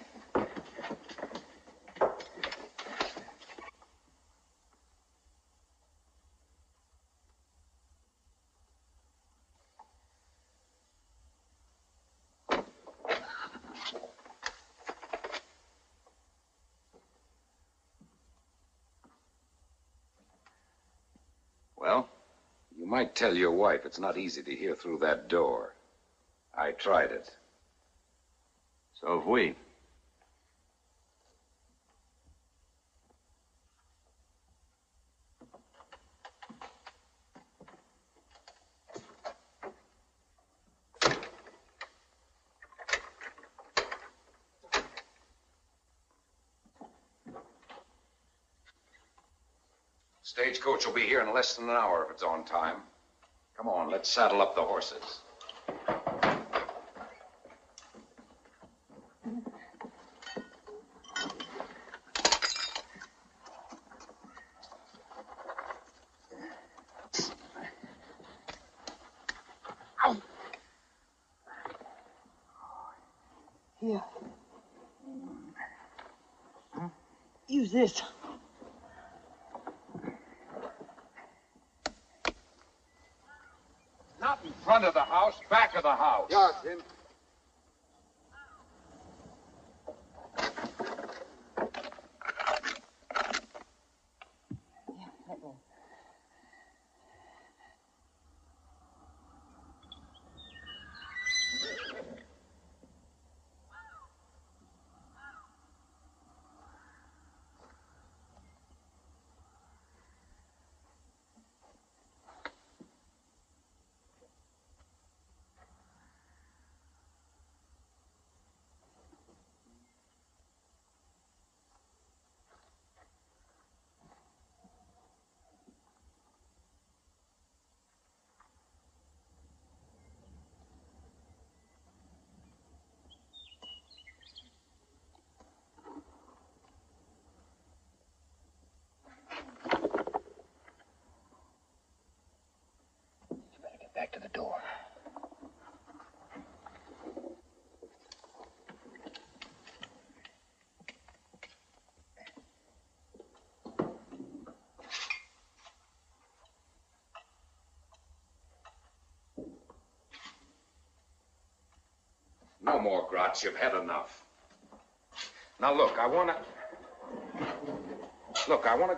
Well, you might tell your wife it's not easy to hear through that door. I tried it. So have we. Stagecoach will be here in less than an hour if it's on time. Come on, let's saddle up the horses. Here. Use this. Not in front of the house, back of the house. Yeah, Tim. No more, Grotz. You've had enough. Now, look, I want to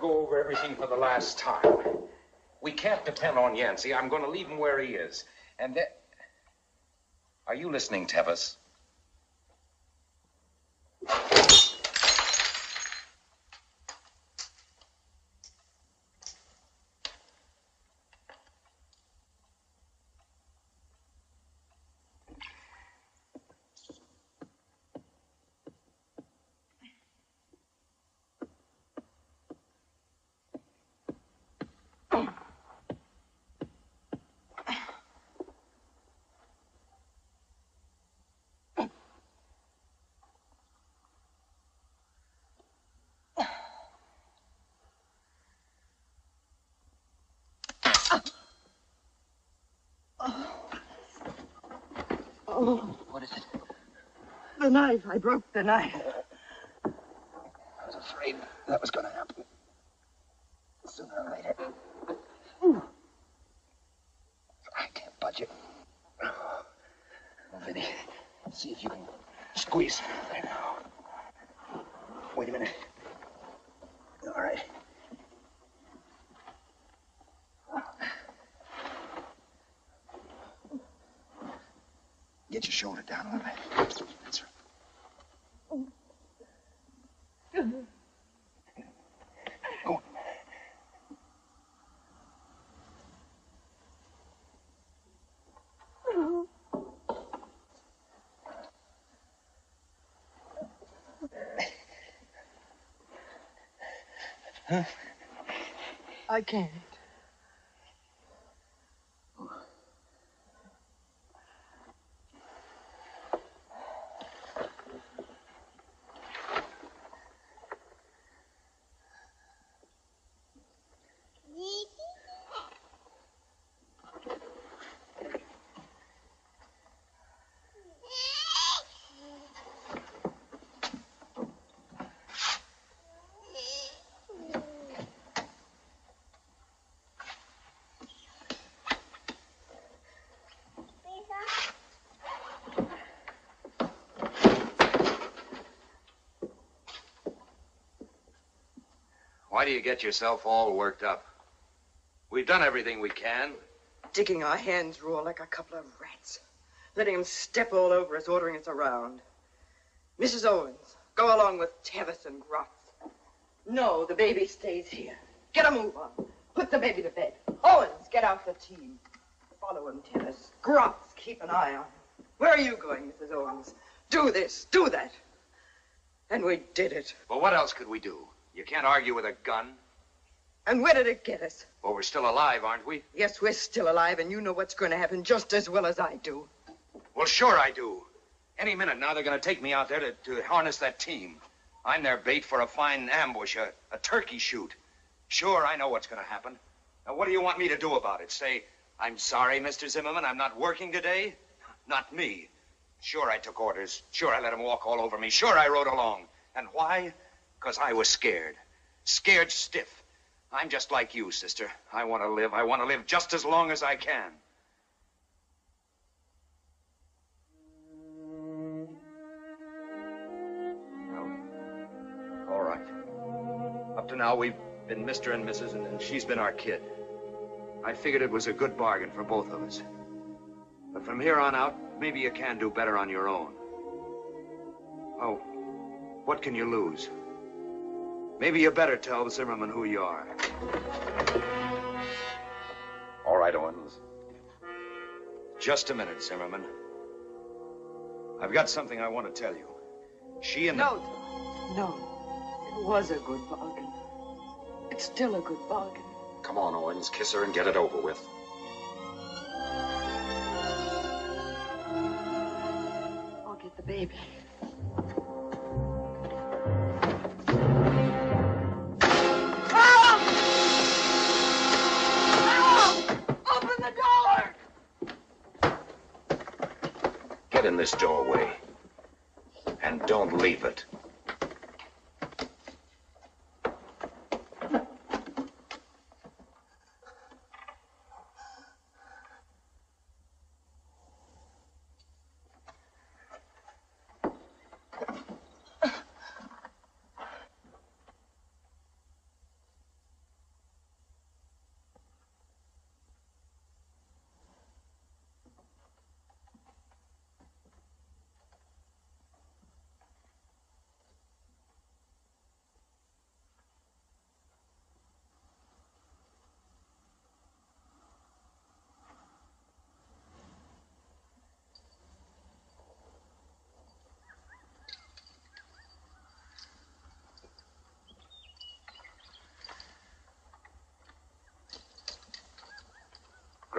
go over everything for the last time. We can't depend on Yancey. I'm going to leave him where he is. And then... Are you listening, Tevis? Oh. What is it? The knife. I broke the knife. I was afraid that was going to happen. Sooner or later. I can't budge it. Oh, Vinny, see if you can squeeze right now. Wait a minute. All right. Get your shoulder down a little bit. That's right. Go. Huh? I can't. Why do you get yourself all worked up? We've done everything we can. Digging our hands raw like a couple of rats. Letting them step all over us, ordering us around. Mrs. Owens, go along with Tevis and Grotz. No, the baby stays here. Get a move on. Put the baby to bed. Owens, get out the team. Follow him, Tevis. Grotz, keep an eye on him. Where are you going, Mrs. Owens? Do this, do that. And we did it. But what else could we do? You can't argue with a gun. And where did it get us? Well, we're still alive, aren't we? Yes, we're still alive, and you know what's going to happen just as well as I do. Well, sure I do. Any minute now, they're going to take me out there to harness that team. I'm their bait for a fine ambush, a turkey shoot. Sure, I know what's going to happen. Now, what do you want me to do about it? Say, I'm sorry, Mr. Zimmerman, I'm not working today? Not me. Sure, I took orders. Sure, I let them walk all over me. Sure, I rode along. And why? Because I was scared. Scared stiff. I'm just like you, sister. I want to live. I want to live just as long as I can. Well, all right. Up to now, we've been Mr. and Mrs., and she's been our kid. I figured it was a good bargain for both of us. But from here on out, maybe you can do better on your own. Oh, what can you lose? Maybe you better tell Zimmerman who you are. All right, Owens. Just a minute, Zimmerman. I've got something I want to tell you. She and No. It was a good bargain. It's still a good bargain. Come on, Owens. Kiss her and get it over with. I'll get the baby. Get in this doorway. And don't leave it.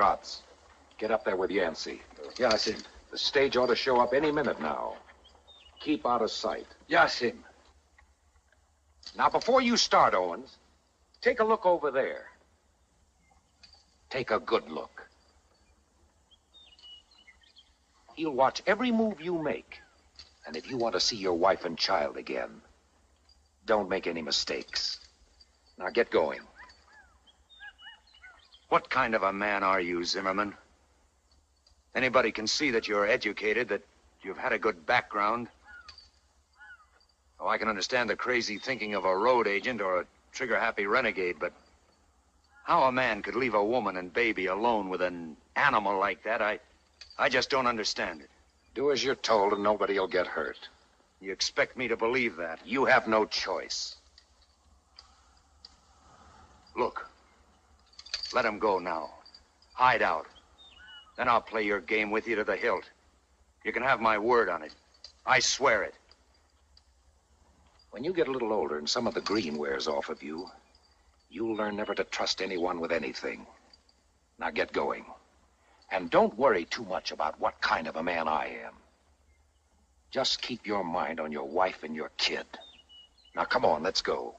Gratz. Get up there with Yancey. Yeah, Sim. The stage ought to show up any minute now. Keep out of sight. Yeah, Sim. Now, before you start, Owens, take a look over there. Take a good look. He'll watch every move you make. And if you want to see your wife and child again, don't make any mistakes. Now get going. What kind of a man are you, Zimmerman? Anybody can see that you're educated, that you've had a good background. Oh, I can understand the crazy thinking of a road agent or a trigger-happy renegade, but how a man could leave a woman and baby alone with an animal like that, I just don't understand it. Do as you're told and nobody will get hurt. You expect me to believe that? You have no choice. Look, let him go now. Hide out. Then I'll play your game with you to the hilt. You can have my word on it. I swear it. When you get a little older and some of the green wears off of you, you'll learn never to trust anyone with anything. Now get going. And don't worry too much about what kind of a man I am. Just keep your mind on your wife and your kid. Now come on, let's go.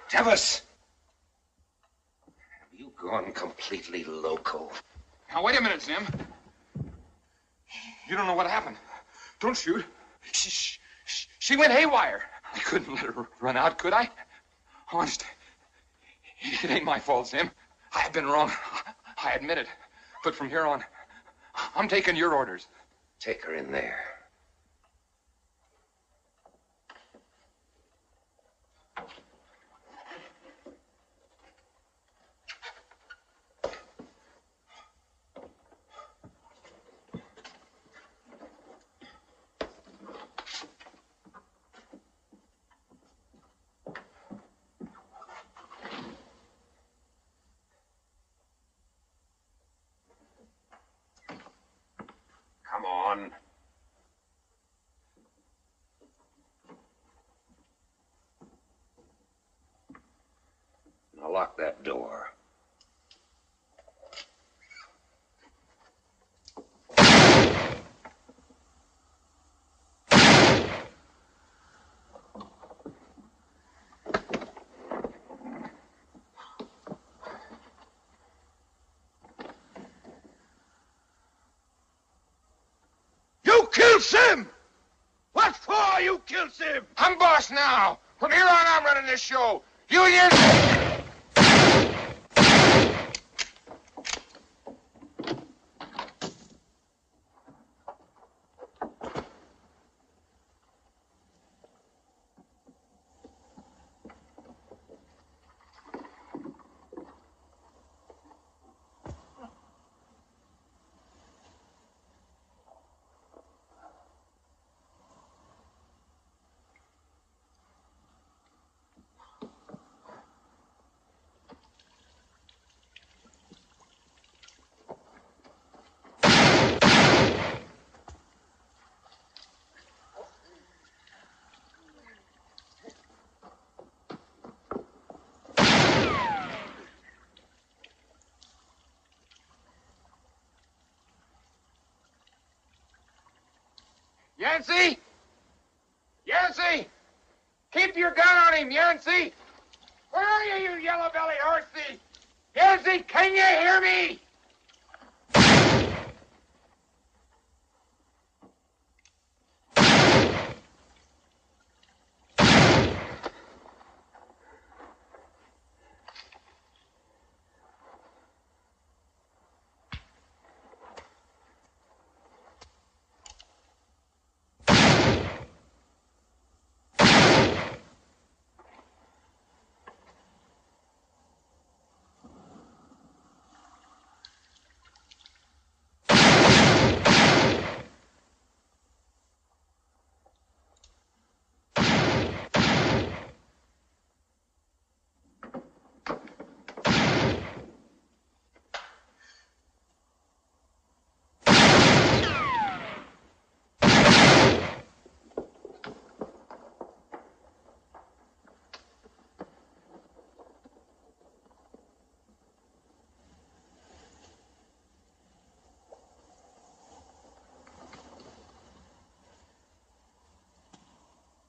Tevis! Have you gone completely loco? Now, wait a minute, Zim. You don't know what happened. Don't shoot. She went haywire. I couldn't let her run out, could I? Honest, it ain't my fault, Zim. I've been wrong. I admit it. But from here on, I'm taking your orders. Take her in there. Come on. Now lock that door. You killed Sim! What for you killed Sim? I'm boss now. From here on, I'm running this show. Union! Yancey! Yancey! Keep your gun on him, Yancey! Where are you, you yellow-bellied horse thief? Yancey, can you hear me?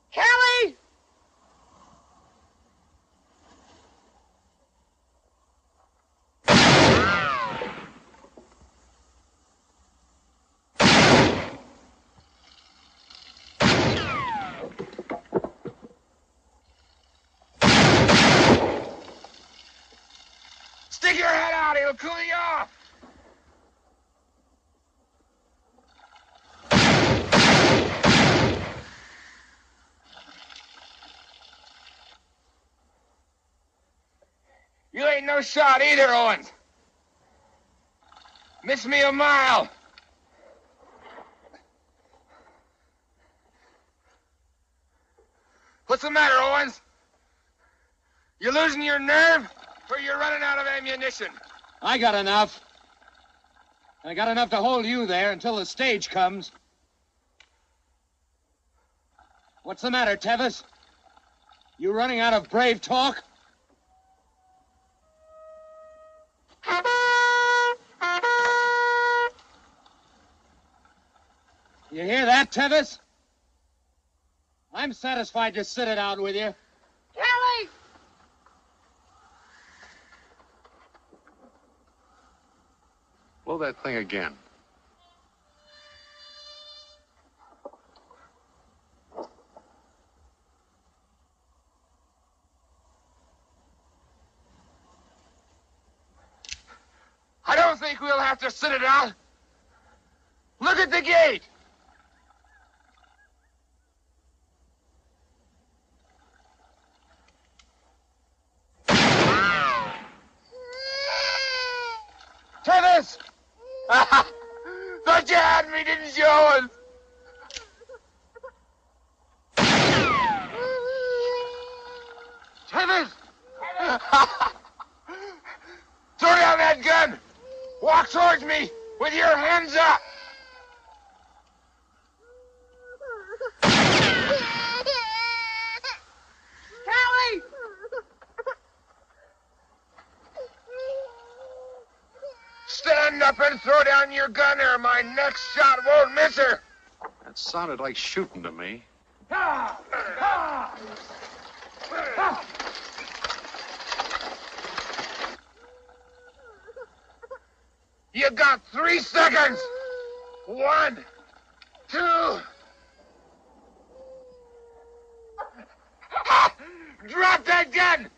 Kelly! Stick your head out, it'll cool you off. You ain't no shot either, Owens. Miss me a mile. What's the matter, Owens? You losing your nerve, or you're running out of ammunition? I got enough. I got enough to hold you there until the stage comes. What's the matter, Tevis? You running out of brave talk? You hear that, Tevis? I'm satisfied to sit it out with you. Kelly! Blow that thing again. I don't think we'll have to sit it out. Look at the gate. Tevis! Thought you had me, didn't you, Owen? Tevis! Throw down that gun! Walk towards me with your hands up! Kelly! Stand up and throw down your gun or my next shot won't miss her! That sounded like shooting to me. You got 3 seconds! 1, 2... Drop that gun!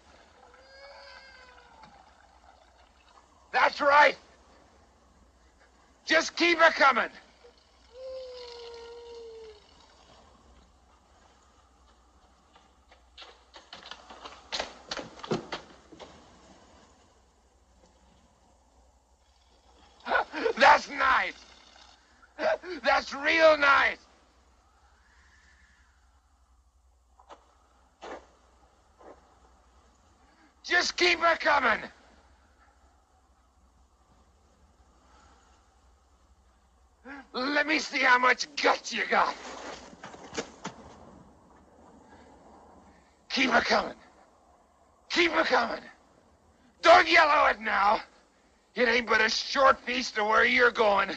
That's right. Just keep it coming. That's nice. That's real nice. Just keep it coming. Let me see how much guts you got. Keep it coming. Keep it coming. Don't yellow it now. It ain't but a short piece to where you're going.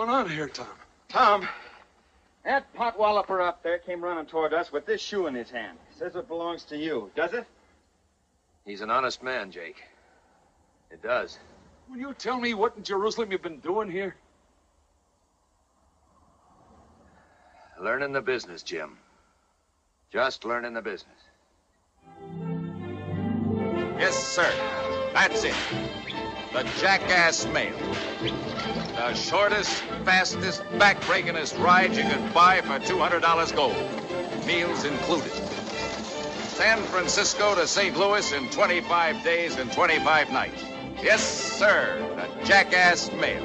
going on here, Tom? Tom, that potwalloper up there came running toward us with this shoe in his hand. Says it belongs to you. Does it? He's an honest man, Jake. It does. Will you tell me what in Jerusalem you've been doing here? Learning the business, Jim. Just learning the business. Yes, sir. That's it. The Jackass Mail. The shortest, fastest, back-breakingest ride you could buy for $200 gold. Meals included. San Francisco to St. Louis in 25 days and 25 nights. Yes, sir. The Jackass Mail.